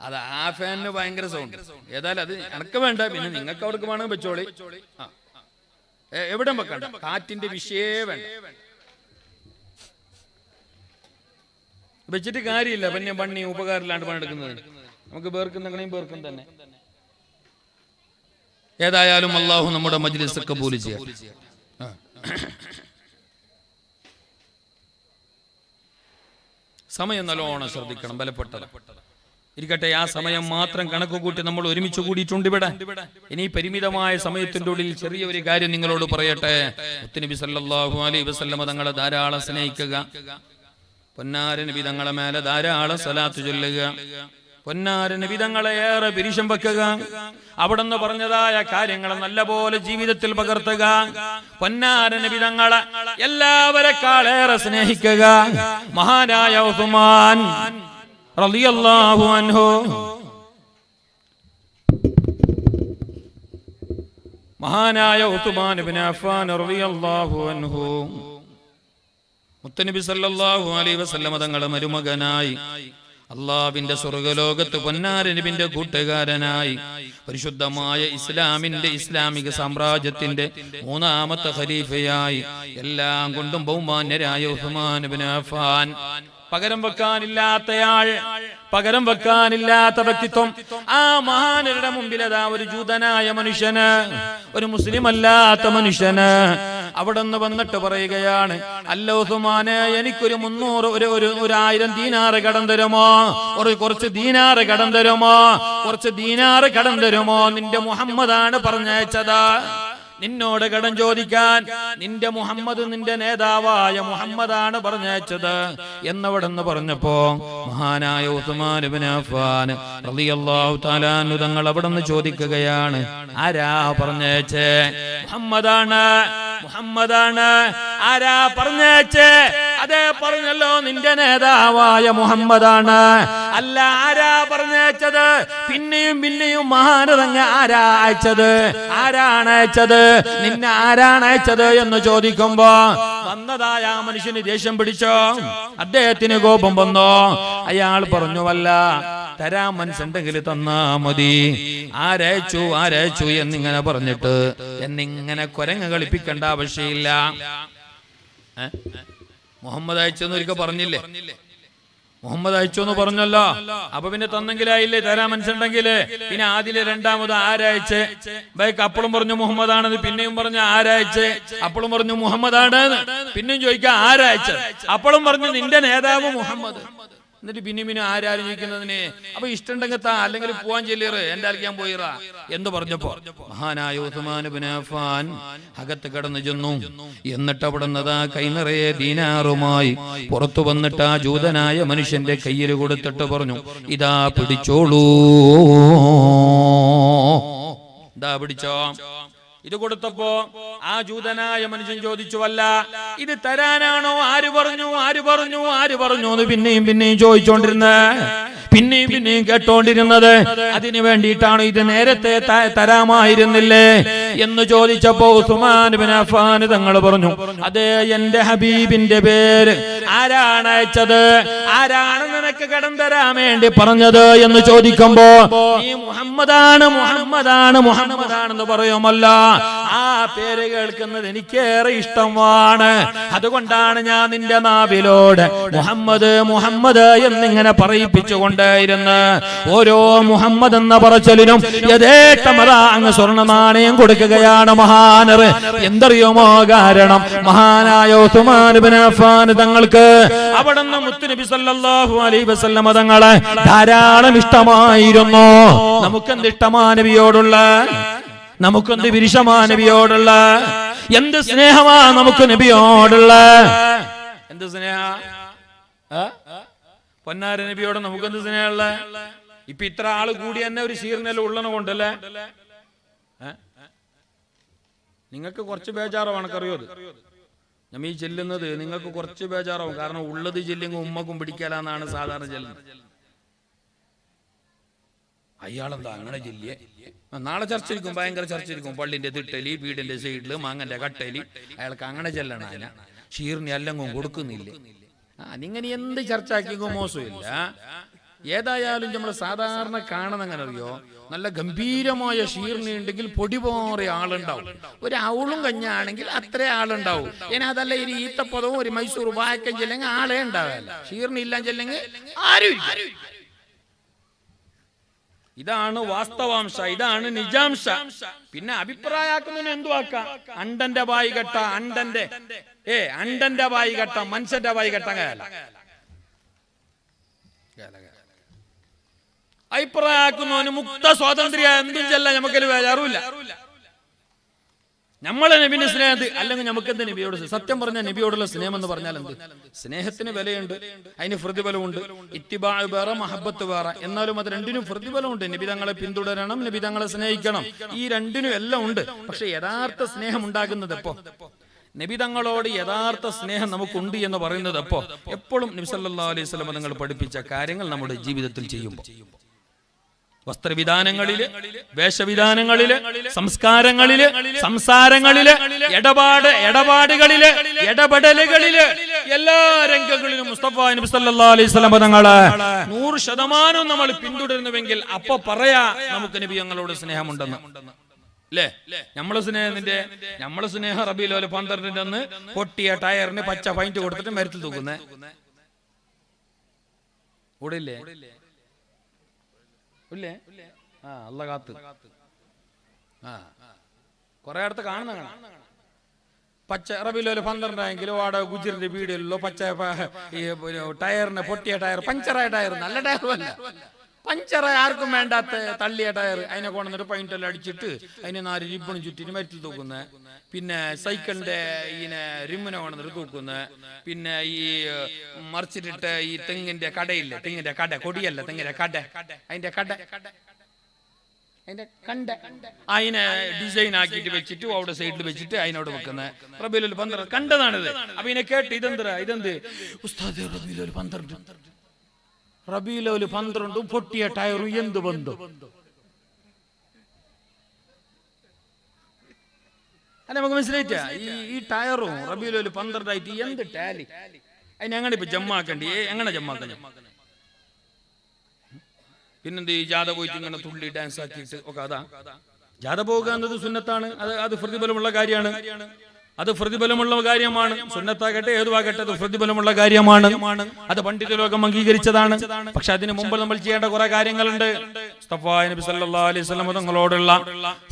അത്. ആ ഫാനിന് ഭയങ്കര സൗണ്ട്. ഏതായാലും അത് എനക്ക് വേണ്ട, പിന്നെ നിങ്ങൾക്ക് അവിടേക്ക് വേണമെങ്കിൽ വെച്ചോളി. എവിടെ വെക്കണ്ട, കാറ്റിന്റെ വിഷയേ വേണ്ട. വെച്ചിട്ട് കാര്യമില്ല, പിന്നെ പണി ഉപകാരമില്ലാണ്ട് പണിയെടുക്കുന്നത്. നമുക്ക് പേർക്കുന്നെങ്കിലും പേർക്കും തന്നെ. ഏതായാലും അല്ലാഹു നമ്മുടെ മജ്ലിസ് കബൂൽ ചെയ്യട്ടെ. സമയം നല്ലോണം ശ്രദ്ധിക്കണം, ബലപ്പെട്ടത് ഇരിക്കട്ടെ. ആ സമയം മാത്രം കണക്ക് കൂട്ടി നമ്മൾ ഒരുമിച്ച് കൂടിയിട്ടുണ്ട് ഇവിടെ. ഇനി പരിമിതമായ സമയത്തിന്റെ ഉള്ളിൽ ചെറിയൊരു കാര്യം നിങ്ങളോട് പറയട്ടെ. മുത്തുനബി സല്ലല്ലാഹു അലൈഹി വസല്ലം തങ്ങളെ ധാരാളം സ്നേഹിക്കുക, പൊന്നാര നബി തങ്ങളെ മേലെ ധാരാളം സ്വലാത്ത് ചൊല്ലുക, പൊന്നാര നബി തങ്ങളെ ഏറെ പിരിശം വെക്കുക, അവിടുന്ന് പറഞ്ഞതായ കാര്യങ്ങൾ നല്ലപോലെ ജീവിതത്തിൽ പകർത്തുക, പൊന്നാര നബി തങ്ങളെ എല്ലാവരെക്കാളേറെ സ്നേഹിക്കുക. മഹാനായ ഉസ്മാൻ റളിയല്ലാഹു അൻഹു, മഹാനായ ഉസ്മാൻ ഇബ്നു അഫ്ഫാൻ റളിയല്ലാഹു അൻഹു മുത്തനബി സല്ലല്ലാഹു അലൈഹി വസല്ലം തങ്ങളുടെ മരുമകനായി അള്ളാഹുവിന്റെ സ്വർഗ്ഗലോകത്ത് പൊന്നാര നബിന്റെ കൂട്ടുകാരനായി പരിശുദ്ധമായ ഇസ്ലാമിക സാമ്രാജ്യത്തിന്റെ മൂന്നാമത്തെ ഖലീഫയായി എല്ലാം കൊണ്ടും ബഹുമാന്യരായ ഉസ്മാൻ ഇബ്നു അഫ്ഫാൻ, പകരം വെക്കാനില്ലാത്തയാൾ, പകരം വെക്കാനില്ലാത്ത വ്യക്തിത്വം. ആ മഹാനരുടെ മുമ്പിൽ അതാ ഒരു ജൂതനായ മനുഷ്യന്, ഒരു മുസ്ലിം അല്ലാത്ത മനുഷ്യന് അവിടെ നിന്ന് വന്നിട്ട് പറയുകയാണ്, അല്ല ഉസ്മാനെ, എനിക്കൊരു 1000 ദീനാറ് കടം തരുമോ, കുറച്ച് ദീനാറ് കടം തരുമോ, കുറച്ച് ദീനാറ് കടം തരുമോ? നിന്റെ മുഹമ്മദാണ് പറഞ്ഞയച്ചത് നിന്നോട് കടം ചോദിക്കാൻ. നിന്റെ മുഹമ്മദ്, നിന്റെ നേതാവായ മുഹമ്മദാണ് പറഞ്ഞയച്ചത് എന്നവിടെ നിന്ന് പറഞ്ഞപ്പോ മഹാനായ ഉസ്മാൻ ഇബ്നു അഫ്ഫാൻ റളിയല്ലാഹു തആല അൻഹു തങ്ങൾ അവിടെ നിന്ന് ചോദിക്കുകയാണ്, ആരാ പറഞ്ഞയച്ചേ? മുഹമ്മദാണ്, മുഹമ്മദാണ്. ആരാ പറഞ്ഞയച്ചേ? അതേ പറഞ്ഞല്ലോ, നിന്റെ നേതാവായ മുഹമ്മദാണ്. അല്ല, ആരാ പറഞ്ഞയച്ചത്? പിന്നെയും പിന്നെയും മഹാനതങ്ങ ആരാ അയച്ചത്? ആരാണ് അയച്ചത്? നിന്നെ ആരാണ് അയച്ചത് എന്ന് ചോദിക്കുമ്പോ വന്നതായ ആ മനുഷ്യന് ദേഷ്യം പിടിച്ചോ? അദ്ദേഹത്തിന് കോപം വന്നോ? അയാൾ പറഞ്ഞു, വല്ല തരാൻ മനസ്സുണ്ടെങ്കിൽ തന്നാ മതി. ആരയച്ചു ആരയച്ചു എന്നിങ്ങനെ പറഞ്ഞിട്ട് എന്നിങ്ങനെ കുരങ്ങ് കളിപ്പിക്കേണ്ട ആവശ്യമില്ല. മുഹമ്മദ് അയച്ചെന്ന് ഒരിക്കൽ പറഞ്ഞില്ലേ? മുഹമ്മദ് അയച്ചു എന്ന് പറഞ്ഞല്ലോ, അപ്പൊ പിന്നെ തന്നെങ്കിലായില്ലേ? തരാൻ മനസ്സുണ്ടെങ്കില്. പിന്നെ ആദ്യം രണ്ടാമത് ആരയച്ച് ബൈക്ക് അപ്പോഴും പറഞ്ഞു മുഹമ്മദാണെന്ന്, പിന്നെയും പറഞ്ഞു ആരയച്ച്, അപ്പോഴും പറഞ്ഞു മുഹമ്മദാണ്, പിന്നെയും ചോദിക്കാം ആരയച്ച്, അപ്പോഴും പറഞ്ഞു നിന്റെ നേതാവ് മുഹമ്മദ്. എന്നിട്ട് പിന്നെ ആരാരും ചോദിക്കുന്നതിന് അപ്പൊ ഇഷ്ടമുണ്ടെങ്കിൽ താ, അല്ലെങ്കിൽ പോവാൻ ചെല്ലിറ്, എന്റെ ആൾക്ക് ഞാൻ പോയിറ എന്ന് പറഞ്ഞപ്പോ മഹാനായ ഉസ്മാൻ ഇബ്നു അഫ്ഫാൻ അകത്ത് കടന്നു ചെന്നു. എന്നിട്ട് അവിടെ നിന്നതാ കൈ നിറയെ ദീനാറുമായി പുറത്തു വന്നിട്ട് ആ ജൂതനായ മനുഷ്യന്റെ കയ്യിൽ കൊടുത്തിട്ട് പറഞ്ഞു, ഇതാ പിടിച്ചോളൂ, ഇതാ പിടിച്ചോ. ഇത് കൊടുത്തപ്പോ ആ ജൂതനായ മനുഷ്യൻ ചോദിച്ചു, അല്ല ഇത് തരാനാണോ? ആര് പറഞ്ഞു, ആര് പറഞ്ഞു, ആര് പറഞ്ഞു എന്ന് പിന്നെയും പിന്നെയും ചോദിച്ചോണ്ടിരുന്നത്, പിന്നെയും പിന്നെയും കേട്ടോണ്ടിരുന്നത്. അതിനു വേണ്ടിയിട്ടാണ് ഇത് നേരത്തെ തരാമായിരുന്നില്ലേ എന്ന് ചോദിച്ചപ്പോ ഉസ്മാൻ ഇബ്നു അഫ്ഫാൻ തങ്ങൾ പറഞ്ഞു, അതേ, എന്റെ ഹബീബിന്റെ പേര് ആരാണ് അയച്ചത്? ആരാണ് നിനക്ക് കടം തരാൻ വേണ്ടി പറഞ്ഞത് എന്ന് ചോദിക്കുമ്പോ ഈ മുഹമ്മദാണ്, മുഹമ്മദാണ്, മുഹമ്മദാണെന്ന് പറയുമല്ല. ആ പേര് കേൾക്കുന്നത് എനിക്കേറെ ഇഷ്ടമാണ്. അതുകൊണ്ടാണ് ഞാൻ നിന്റെ നാവിലോട് മുഹമ്മദ് മുഹമ്മദ് എന്നിങ്ങനെ പറയിപ്പിച്ചുകൊണ്ടേയിരുന്ന് ഓരോ മുഹമ്മദ് എന്ന പറച്ചലിനും യഥേഷ്ടമതാ അങ്ങ് സ്വർണ്ണ നാണയം കൊടുക്കുകയാണ് മഹാനർ. എന്തറിയുമോ കാരണം? മഹാനായ ഉസ്മാൻ ഇബ്നു അഫ്ഫാൻ തങ്ങൾക്ക് അവിടുന്ന് മുത്തുനബി സല്ലല്ലാഹു അലൈഹി വസല്ലം തങ്ങളെ ധാരാളം ഇഷ്ടമായിരുന്നു. നമുക്കെന്ത് ഇഷ്ടമാ നബിയോടുള്ള? നമുക്കെന്ത് വിരിശമാ നബിയോടുള്ള? എന്ത് സ്നേഹമാ നമുക്ക് നബിയോടുള്ള? എന്ത് സ്നേഹ? പൊന്നാര നബിയോട് നമുക്കെന്ത് സ്നേഹമുള്ള? ഇപ്പൊ ഇത്ര ആള് കൂടി തന്നെ ഒരു ശീർനെല്ലാം ഉള്ളന കൊണ്ടല്ലേ? നിങ്ങൾക്ക് കുറച്ച് ബേജാറാവും, എനിക്കറിയോ? നമ്മ ഈ ചെല്ലുന്നത് നിങ്ങൾക്ക് കുറച്ച് ബേജാറാവും. കാരണം ഉള്ളത് ചെല്ലുമ്പോൾ ഉമ്മക്കും പിടിക്കാലാന്നാണ് സാധാരണ ചെല്ലുന്നത്. അയാളെന്താ അങ്ങനെ ചെല്ലിയേ? നാളെ ചർച്ച ഇരിക്കും, ഭയങ്കര ചർച്ച ഇരിക്കും. പള്ളിന്റെ തിട്ടലി, വീടിന്റെ സൈഡില്, മാങ്ങന്റെ കട്ടലി. അയാൾക്ക് അങ്ങനെ ചെല്ലണം. അതിന ഷീറിന് അല്ലെങ്കിൽ കൊടുക്കുന്നില്ല. അതിങ്ങനെ എന്ത് ചർച്ച ആക്കിയോ മോശമില്ല. ഏതായാലും നമ്മൾ സാധാരണ കാണുന്ന അങ്ങനെ അറിയോ, നല്ല ഗംഭീരമായ ഷീറിന് ഉണ്ടെങ്കിൽ പൊടി പോറെ ആളുണ്ടാവും. ഒരു ഔളും കഞ്ഞാണെങ്കിൽ അത്ര ആളുണ്ടാവും. ഇനി അതല്ല ഒരു ഈത്തപ്പദവും ഒരു മൈസൂർ വായക്കം ചെല്ലെങ്കിൽ ആളെ ഉണ്ടാവില്ല. ഷീറിന് ഇല്ലാൻ ചെല്ലെങ്കിൽ ആരും. ഇതാണ് വാസ്തവാംശ, ഇതാണ് നിജാംശ. പിന്നെ അഭിപ്രായാക്കുന്നതിന് എന്തു ആക്കാം? അണ്ടന്റെ വായി കെട്ട, അണ്ടന്റെ വായി കെട്ട, മനുഷ്യന്റെ വായി കെട്ട അഭിപ്രായാക്കുന്നവന് മുക്ത സ്വാതന്ത്ര്യ എന്തും ചെല്ല നമുക്കൊരു വേജാറുമില്ല. നമ്മളെ നബിന്റെ സ്നേഹത്തിൽ അല്ലെങ്കിൽ നമുക്ക് എന്ത് നബിയോട് സത്യം പറഞ്ഞ നബിയോടുള്ള സ്നേഹം എന്ന് പറഞ്ഞാൽ എന്ത്? സ്നേഹത്തിന് വിലയുണ്ട്, അതിന് പ്രതിഫലമുണ്ട്. ഇത്തിബാ വേറെ, മഹബത്ത് വേറെ. എന്നാലും അത് രണ്ടിനും പ്രതിഫലമുണ്ട്. നബി തങ്ങളെ പിന്തുടരണം, നബി തങ്ങളെ സ്നേഹിക്കണം, ഈ രണ്ടിനും എല്ലാം ഉണ്ട്. പക്ഷെ യഥാർത്ഥ സ്നേഹം ഉണ്ടാകുന്നത് എപ്പോ? നബി തങ്ങളോട് യഥാർത്ഥ സ്നേഹം നമുക്കുണ്ട് എന്ന് പറയുന്നത് എപ്പോ? എപ്പോഴും നബി സല്ലല്ലാഹു അലൈഹി വസല്ലം തങ്ങൾ പഠിപ്പിച്ച കാര്യങ്ങൾ നമ്മുടെ ജീവിതത്തിൽ ചെയ്യുമ്പോൾ, വസ്ത്രവിധാനങ്ങളില്, വേഷവിധാനങ്ങളില്, സംസ്കാരങ്ങളില്, സംസാരങ്ങളില്, ഇടപാടുകളില്, ഇടപെടലുകളില്, എല്ലാ രംഗങ്ങളിലും മുസ്തഫ നബി സല്ലല്ലാഹു അലൈഹി വസല്ലം തങ്ങളെ 100% നമ്മൾ പിന്തുടരുന്നുവെങ്കിൽ അപ്പൊ പറയാ നമുക്ക് നബി തങ്ങളോട് സ്നേഹമുണ്ടെന്ന്. അല്ലേ? നമ്മളെ സ്നേഹം റബീഉൽ അവ്വൽ 12 അന്ന് പൊട്ടിയ ടയറിന് പച്ച പൈന്റ് കൊടുത്തിട്ട് മരത്തിൽ തൂക്കുന്നേ കൂടില്ലേ? അല്ല കാത്ത് കൊറേ അടുത്ത് കാണുന്ന പച്ച റബീഉൽ അവ്വൽ 12 ആയെങ്കിലും അവിടെ ഗുജറിന്റെ വീടിലോ പച്ച ടയറിന് പൊട്ടിയ ടയർ, പഞ്ചറായ ടയർ, നല്ല ടയറുമല്ല, പഞ്ചറായ ആർക്കും വേണ്ടാത്ത തള്ളിയ ടയർ, അതിനെ കൊണ്ടുവന്നിട്ട് പൈൻ്റെല്ലാം അടിച്ചിട്ട് അതിന് 4 റിബൺ ചുറ്റിന് മരത്തിൽ തൂക്കുന്നത്. പിന്നെ സൈക്കിളിന്റെ ഇങ്ങനെ റിമ്മിനെ കൊണ്ടുവന്നിട്ട് തൂക്കുന്നത്. പിന്നെ ഈ മറിച്ചിട്ടിട്ട് ഈ തെങ്ങിന്റെ കടയില്ലേ, തെങ്ങിന്റെ കട, കൊടിയല്ല, തെങ്ങിന്റെ കട, അതിന്റെ കട, അതിന്റെ കണ്ട അതിനെ ഡിസൈൻ ആക്കിയിട്ട് വെച്ചിട്ട് അവിടെ സൈഡിൽ വെച്ചിട്ട് അതിനോട് വെക്കുന്നത്. റബീഉൽ അവ്വൽ 12 കണ്ടതാണിത്. അപ്പൊ ഇതിനെ കേട്ട് ഇതെന്ത് ഉസ്താദ് റബീഉൽ അവ്വൽ 12, റബീഉൽ അവ്വൽ 12 പൊട്ടിയ ടയറും എന്ത് ബന്ധം? അത് നമുക്ക് മനസ്സിലായിട്ടാ? ഈ ടയറും റബീഉൽ അവ്വൽ 12 ആയിട്ട് എന്ത് ടാലി? അതിന് എങ്ങനെ ഇപ്പൊ ജമ്മാക്കണ്ടി? എങ്ങനെ ജമ്മാക്കണം? പിന്നെന്ത് ഈ ജാഥ പോയിട്ട് ഇങ്ങനെ തുള്ളി ഡാൻസ് ആക്കിയിട്ട് ഒക്കെ? അതാ ജാഥ പോകുക എന്നത് സുന്നത്താണ്, അത് പ്രതിഫലമുള്ള കാര്യമാണ്, അത് പ്രതിഫലമുള്ള കാര്യമാണ്. സുന്നത്താകട്ടെ ഏതുവാകട്ടെ അത് പ്രതിഫലമുള്ള കാര്യമാണ്, അത് പണ്ഡിത ലോകം അംഗീകരിച്ചതാണ്. പക്ഷെ അതിനു മുമ്പ് നമ്മൾ ചെയ്യേണ്ട കുറെ കാര്യങ്ങളുണ്ട്. മുസ്തഫ നബി സല്ലല്ലാഹു അലൈഹി വസല്ലം തങ്ങളോടുള്ള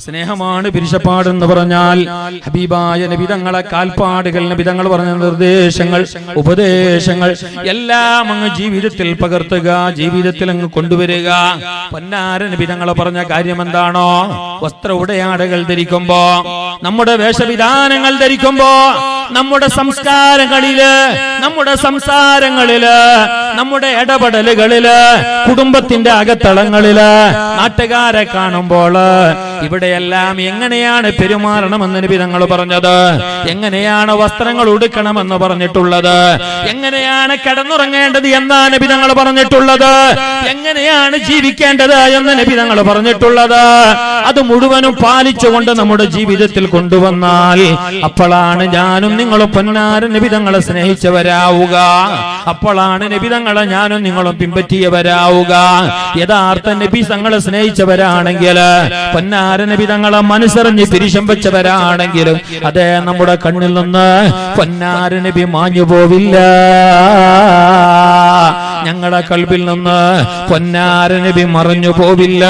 സ്നേഹമാണ് പിരിശപ്പാടെന്ന് പറഞ്ഞാൽ. ഹബീബായ നബി തങ്ങളെ കാൽപ്പാടുകൾ, നബി തങ്ങൾ പറഞ്ഞ നിർദ്ദേശങ്ങൾ, ഉപദേശങ്ങൾ എല്ലാം അങ്ങ് ജീവിതത്തിൽ പകർത്തുക, ജീവിതത്തിൽ അങ്ങ് കൊണ്ടുവരിക. പൊന്നാര നബി തങ്ങൾ പറഞ്ഞ കാര്യം എന്താണോ? വസ്ത്ര ഉടയാടകൾ ധരിക്കുമ്പോ, നമ്മുടെ വേഷവിധാനങ്ങൾ ധരിക്കുമ്പോ, നമ്മുടെ സംസ്കാരങ്ങളില്, നമ്മുടെ സംസാരങ്ങളില്, നമ്മുടെ ഇടപെടലുകളില്, കുടുംബത്തിന്റെ അകത്തളങ്ങളില്, നാട്ടുകാരെ കാണുമ്പോൾ ഇവിടെയെല്ലാം എങ്ങനെയാണ് പെരുമാറണമെന്ന് നബി തങ്ങൾ പറഞ്ഞത്, എങ്ങനെയാണ് വസ്ത്രങ്ങൾ ഉടുക്കണമെന്ന് പറഞ്ഞിട്ടുള്ളത്, എങ്ങനെയാണ് കിടന്നുറങ്ങേണ്ടത് എന്നാണ് നബി തങ്ങൾ പറഞ്ഞിട്ടുള്ളത്, എങ്ങനെയാണ് ജീവിക്കേണ്ടത് എന്ന് നബി തങ്ങൾ പറഞ്ഞിട്ടുള്ളത്, അത് മുഴുവനും പാലിച്ചുകൊണ്ട് നമ്മുടെ ജീവിതത്തിൽ കൊണ്ടുവന്നാൽ അപ്പോഴാണ് ഞാനും നിങ്ങളും പൊന്നാര നബി തങ്ങളെ സ്നേഹിച്ചവരാവുക. അപ്പോഴാണ് നബി തങ്ങളെ ഞാനും നിങ്ങളും പിൻപറ്റിയവരാവുക. യഥാർത്ഥ നബി തങ്ങളെ സ്നേഹിച്ചവരാണെങ്കിൽ, പൊന്നാര നബി തങ്ങളെ മനസ്സറിഞ്ഞ് പിരിശം വെച്ചവരാണെങ്കിലും അതേ നമ്മുടെ കണ്ണിൽ നിന്ന് പൊന്നാര നബി മാഞ്ഞു പോവില്ല. ഞങ്ങളുടെ കൽബിൽ നിന്ന് പൊന്നാര നബി മറഞ്ഞു പോവില്ല.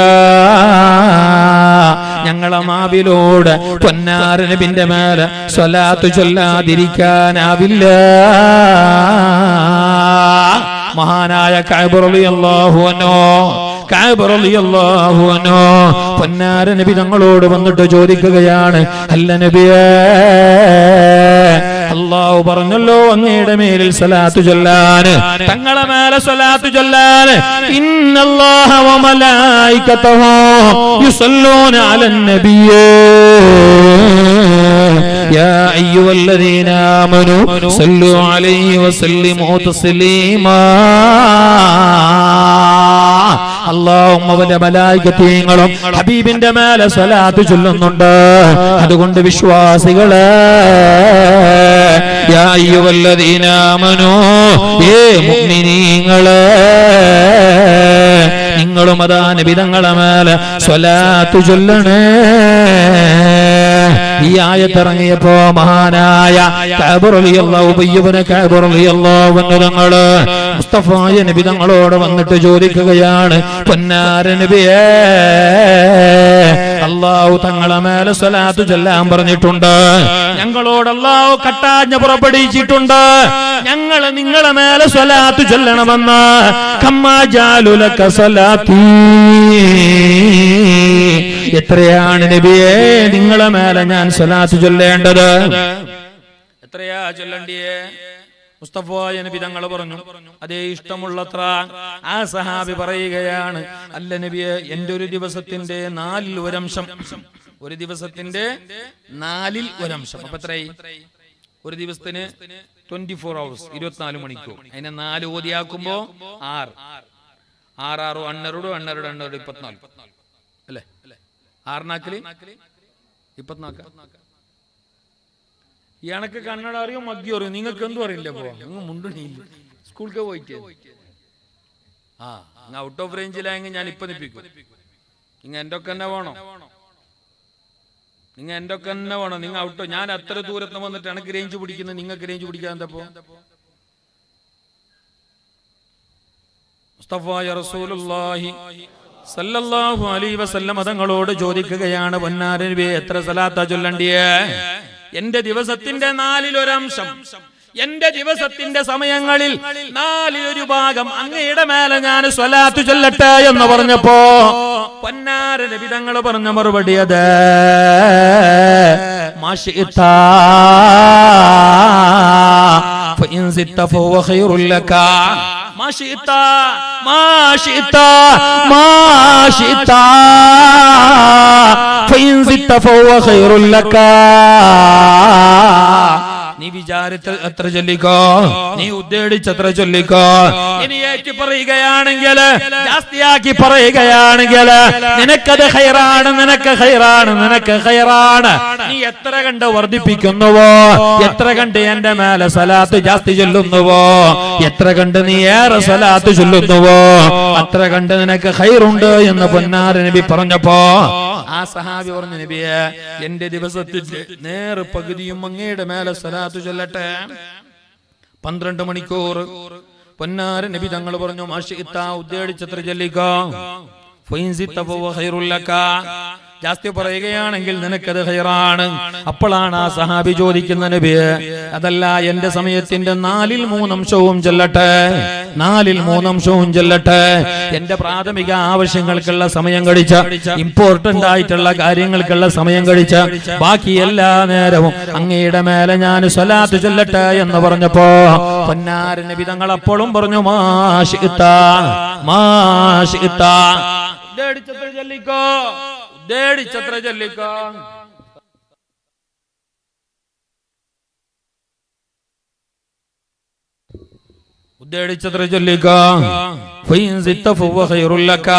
ഞങ്ങളെ നാവിലൂടെ പൊന്നാര നബിന്റെ മേലെ സ്വലാത്ത് ചൊല്ലാതിരിക്കാനാവില്ല. മഹാനായ കഅബ് റളിയല്ലാഹു അൻഹു പൊന്നാര നബി തങ്ങളോട് വന്നിട്ട് ചോദിക്കുകയാണ്, അല്ല നബിയേ, അല്ലാഹു പറഞ്ഞല്ലോ അങ്ങയുടെ മേലിൽ സ്വലാത്ത് ചൊല്ലാൻ, തങ്ങളെ മേലെ സ്വലാത്ത് ചൊല്ലാൻ. ഇന്നല്ലാഹ വ മലായികതഹു യുസല്ലൂന അലൻ നബിയ്യേ യാ അയ്യുഹല്ലദീന ആമനൂ സല്ലു അലൈഹി വസല്ലിമു തസ്ലീമാ. അല്ലാഹുമ്മ അവന്റെ മലായികതീങ്ങളും ഹബീബിന്റെ മേലെ സ്വലാത്ത് ചൊല്ലുന്നുണ്ട്. അതുകൊണ്ട് വിശ്വാസികളെ, യാ അയ്യുഹല്ലദീന ആമനൂ, ഏ മുഅ്മിനീങ്ങളെ, നിങ്ങളും അതാ നബി തങ്ങളെ മേലെ സ്വലാത്ത് ചൊല്ലണേ. ഈ ആയത്ത് ഇറങ്ങിയപ്പോ മഹാനായ കഅബ് റളിയല്ലാഹു ഇബ്നു കഅബ് റളിയല്ലാഹു അൻഹു തങ്ങള് മുസ്തഫായ നബി തങ്ങളോട് വന്നിട്ട് ചോദിക്കുകയാണ്, പൊന്നാര നബിയേ, അല്ലാഹു തങ്ങളെ മേലെ സ്വലാത്ത് ചൊല്ലാൻ പറഞ്ഞിട്ടുണ്ട്. ഞങ്ങളോട് അല്ലാഹു കട്ടാജ്ഞ പുറപ്പെടുവിച്ചിട്ടുണ്ട്. ഞങ്ങൾ നിങ്ങളെ മേലെ സ്വലാത്ത് ചൊല്ലണമെന്ന്. കമ്മാ ജഅലു ലക സ്വലാത്തി, എത്രയാണ് നബിയേ നിങ്ങളെ മേലെ ഞാൻ സ്വലാത്ത് ചൊല്ലേണ്ടത്? എത്രയാ ചൊല്ലണ്ടിയേ? മുസ്തഫായ നബി തങ്ങൾ പറഞ്ഞു, അതേ ഇഷ്ടമുള്ളത്ര. ആ സഹാബി പറയുകയാണ്, അല്ല നബിയെ, എന്റെ ഒരു ദിവസത്തിന്റെ 4 ഒരംശം, ഒരു ദിവസത്തിന്റെ 4 ഒരംശം. അപ്പൊ എത്രയായി? ഒരു ദിവസത്തിന് 24 hours, 24 മണിക്കൂർ. അതിനെ 4 ഓതിയാക്കുമ്പോ 6 6 അണ്ണരോട് 24 അല്ലേ? 6 നാക്കില് 24. ഇയാണൊക്കെ കന്നഡ അറിയോ, മഗ്ഗി അറിയോ? നിങ്ങൾക്ക് എന്തും അറിയില്ല. നിങ്ങൾ മുണ്ടണിയില്ല, സ്കൂളിലേക്ക് പോയിട്ട്. ഔട്ട് ഓഫ് റേഞ്ചിലായെങ്കിൽ ഞാൻ ഇപ്പൊ നിപ്പിക്കും. നിങ്ങൾ എൻ്റെ ഒക്കെ തന്നെ വേണോ? നിങ്ങൾ എൻ്റെ ഒക്കെ തന്നെ വേണോ? നിങ്ങൾ ഔട്ടോ? ഞാൻ അത്ര ദൂരത്ത് വന്നിട്ട് എനിക്ക് റേഞ്ച് പിടിക്കുന്നത്, നിങ്ങൾക്ക് റേഞ്ച് പിടിക്കാൻ എന്തപ്പോ? മുസ്തഫായ റസൂലുള്ളാഹി സല്ലല്ലാഹു അലൈഹി വസല്ലം തങ്ങളോട് ചോദിക്കുകയാണ്, പൊന്നാര നബിയെ എത്ര സലാത്താ ചൊല്ലണ്ടിയേ? എന്റെ ദിവസത്തിന്റെ 4 ഒരംശം, എന്റെ ദിവസത്തിന്റെ സമയങ്ങളിൽ 4 ഭാഗം അങ്ങയുടെ മേലെ ഞാൻ സ്വലാത്ത് ചൊല്ലട്ടെ എന്ന് പറഞ്ഞപ്പോ പൊന്നാര നബി തങ്ങൾ പറഞ്ഞ മറുപടി അത് മാശിഇതാ ഫഇൻ സിത്ത ഫഹുവ ഖൈറുൽ ലക. മാശിഇതാ മാശിഇതാ മാശിഇതാ ഫഇൻ സിത്ത ഫഹുവ ഖൈറുൽ ലക. നീ വിചാരിച്ച എത്ര ചൊല്ലിക്കോ, നീ ഉദ്ദേശിച്ചത്ര ചൊല്ലിക്കോ. ഇനി ഏറ്റി പറയുകയാണെങ്കിൽ, ജാസ്തിയാക്കി പറയുകയാണെങ്കിൽ നിനക്കത് ഖൈറാണ്, നിനക്ക് ഖൈറാണ്, നിനക്ക് ഖൈറാണ്. നീ എത്ര കണ്ട് വർദ്ധിപ്പിക്കുന്നുവോ, എത്ര കണ്ട് എന്റെ മേലെ സലാത്ത് ജാസ്തി ചൊല്ലുന്നുവോ, എത്ര കണ്ട് നീ ഏറെ സലാത്ത് ചൊല്ലുന്നുവോ, അത്ര കണ്ട് നിനക്ക് ഖൈറുണ്ട് എന്ന് പൊന്നാര നബി പറഞ്ഞപ്പോ ആ സഹാബി പറഞ്ഞു, നബിയെ എന്റെ ദിവസത്തിന്റെ നേരെ പകുതിയും അങ്ങയുടെ മേലെ സലാത്ത് ചൊല്ലട്ടെ, 12 മണിക്കൂർ. പൊന്നാര നബി തങ്ങൾ പറഞ്ഞു, മാശിഇതാ ഉദ്ദേശിച്ചത്ര ചൊല്ലിക്കോ, ഫഇൻ സിത്ത ഫഹുവ ഖൈറുൽ ലക. ജാസ്തി പറയുകയാണെങ്കിൽ നിനക്കത് ഖൈറാണ്. അപ്പോഴാണ് ആ സഹാബി ചോദിക്കുന്ന, നബിയെ അതല്ല, എന്റെ സമയത്തിന്റെ 4/3 അംശവും ചൊല്ലട്ടെ, 4/3 അംശവും ചൊല്ലട്ടെ. എന്റെ പ്രാഥമിക ആവശ്യങ്ങൾക്കുള്ള സമയം കഴിച്ച, ഇമ്പോർട്ടന്റ് ആയിട്ടുള്ള കാര്യങ്ങൾക്കുള്ള സമയം കഴിച്ച, ബാക്കി എല്ലാ നേരവും അങ്ങയുടെ മേലെ ഞാൻ സ്വലാത്ത് ചൊല്ലട്ടെ എന്ന് പറഞ്ഞപ്പോ പൊന്നാര നബി തങ്ങൾ അപ്പോഴും പറഞ്ഞു, മാശിഇതാ മാശിഇതാ, ഉദ്ദേശിച്ചത്ര ചൊല്ലിക്കോ, ഉദ്ദേശിച്ചത്ര ചൊല്ലിക്കോ. ഉദ്ദേശിച്ചത്ര ചൊല്ലിക്കോ. ഫഇൻ സിത്ത ഫഹുവ ഖൈറുൽ ലക.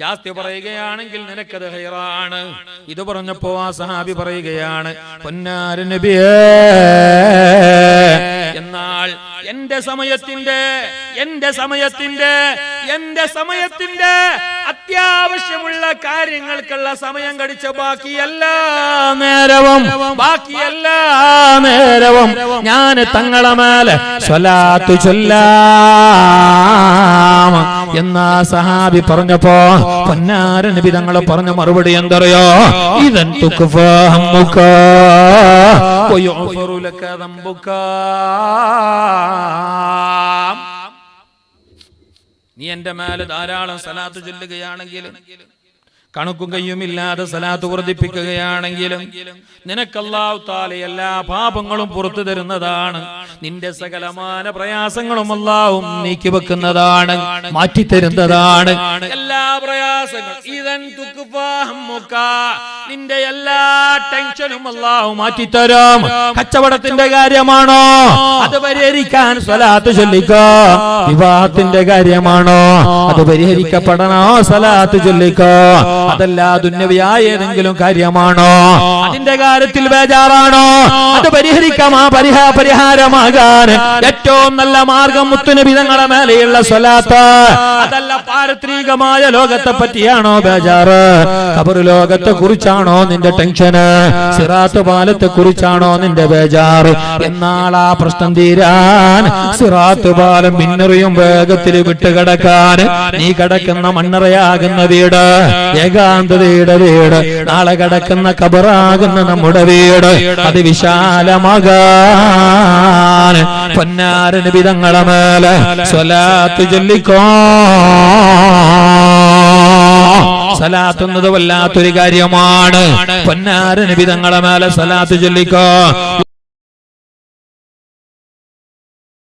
ജാസ്തി പറയുകയാണെങ്കിൽ നിനക്കത് ഖൈറാണ്. ഇത് പറഞ്ഞപ്പോ ആ സഹാബി പറയുകയാണ്, പൊന്നാര നബിയേ, എന്നാൽ എന്റെ സമയത്തിന്റെ അത്യാവശ്യമുള്ള കാര്യങ്ങൾക്കുള്ള സമയം കഴിച്ച ബാക്കി എല്ലാ നേരവും ഞാൻ തങ്ങളെ മേലെ സ്വലാത്ത് ചൊല്ലാം എന്നാ സഹാബി പറഞ്ഞപ്പോ പൊന്നാര നബി തങ്ങൾ പറഞ്ഞ മറുപടി എന്തറിയോ? ഇദൻ തുക്ഫാ ഹമ്മുക വയുഗ്ഫറു ലക ദംബുക. നീ എന്റെ മേലെ ധാരാളം സലാത്ത് ചൊല്ലുകയാണെങ്കിലും, കണക്കും കയ്യുമില്ലാതെ സലാത്ത് വർദ്ധിപ്പിക്കുകയാണെങ്കിലും നിനക്ക് അല്ലാഹു തആല എല്ലാ പാപങ്ങളും പുറത്തു തരുന്നതാണ്. നിന്റെ സകലമാന പ്രയാസങ്ങളും അല്ലാഹു നീക്കി വെക്കുന്നതാണ്, മാറ്റി തരുന്നതാണ്. എല്ലാ പ്രയാസങ്ങളും ഇദൻ തുക്ഫാ ഹമ്മുക, നിന്റെ എല്ലാ ടെൻഷനും അല്ലാഹു മാറ്റി തരും. കച്ചവടത്തിന്റെ കാര്യമാണോ, അത് പരിഹരിക്കാൻ സ്വലാത്ത് ചൊല്ലിക്കോ. വിവാഹത്തിന്റെ കാര്യമാണോ, അത് പരിഹരിക്കപ്പെടണോ, സ്വലാത്ത് ചൊല്ലിക്കോ. അതല്ല ദുന്യവിയായ ഏതെങ്കിലും കാര്യമാണോ, അതിന്റെ കാര്യത്തിൽ ബേജാറാണോ, അത് പരിഹാരമാകാൻ ഏറ്റവും നല്ല മാർഗം മുത്തുനബി തങ്ങളുടെ മേലെയുള്ള സ്വലാത്ത്. അതല്ല പാരത്രികമായ ലോകത്തെ പറ്റിയാണോ ബേജാറ്, ഖബർ ലോകത്തെ കുറിച്ചാണോ നിന്റെ ടെൻഷന്, സിറാത്ത് പാലത്തെ കുറിച്ചാണോ നിന്റെ ബേജാറ്, എന്നാൽ ആ പ്രശ്നം തീരാൻ സിറാത്ത് പാലം മിന്നറിയും വേഗത്തിൽ വിട്ടുകിടക്കാൻ നീ കിടക്കുന്ന മണ്ണറയാകുന്ന വീട് ഏകാന്തതയുടെ വീട്, നാളെ കിടക്കുന്ന ഖബറാകുന്ന നമ്മുടെ വീട് അത് വിശാലമാകാൻ പൊന്നാര നബി തങ്ങളെ മേലെ സ്വലാത്ത് ചൊല്ലിക്കോ. സലാത്ത് എന്നത് വല്ലാത്തൊരു കാര്യമാണ്. പൊന്നാര നബി തങ്ങളെ മേലെ സലാത്ത് ചൊല്ലിക്കോ.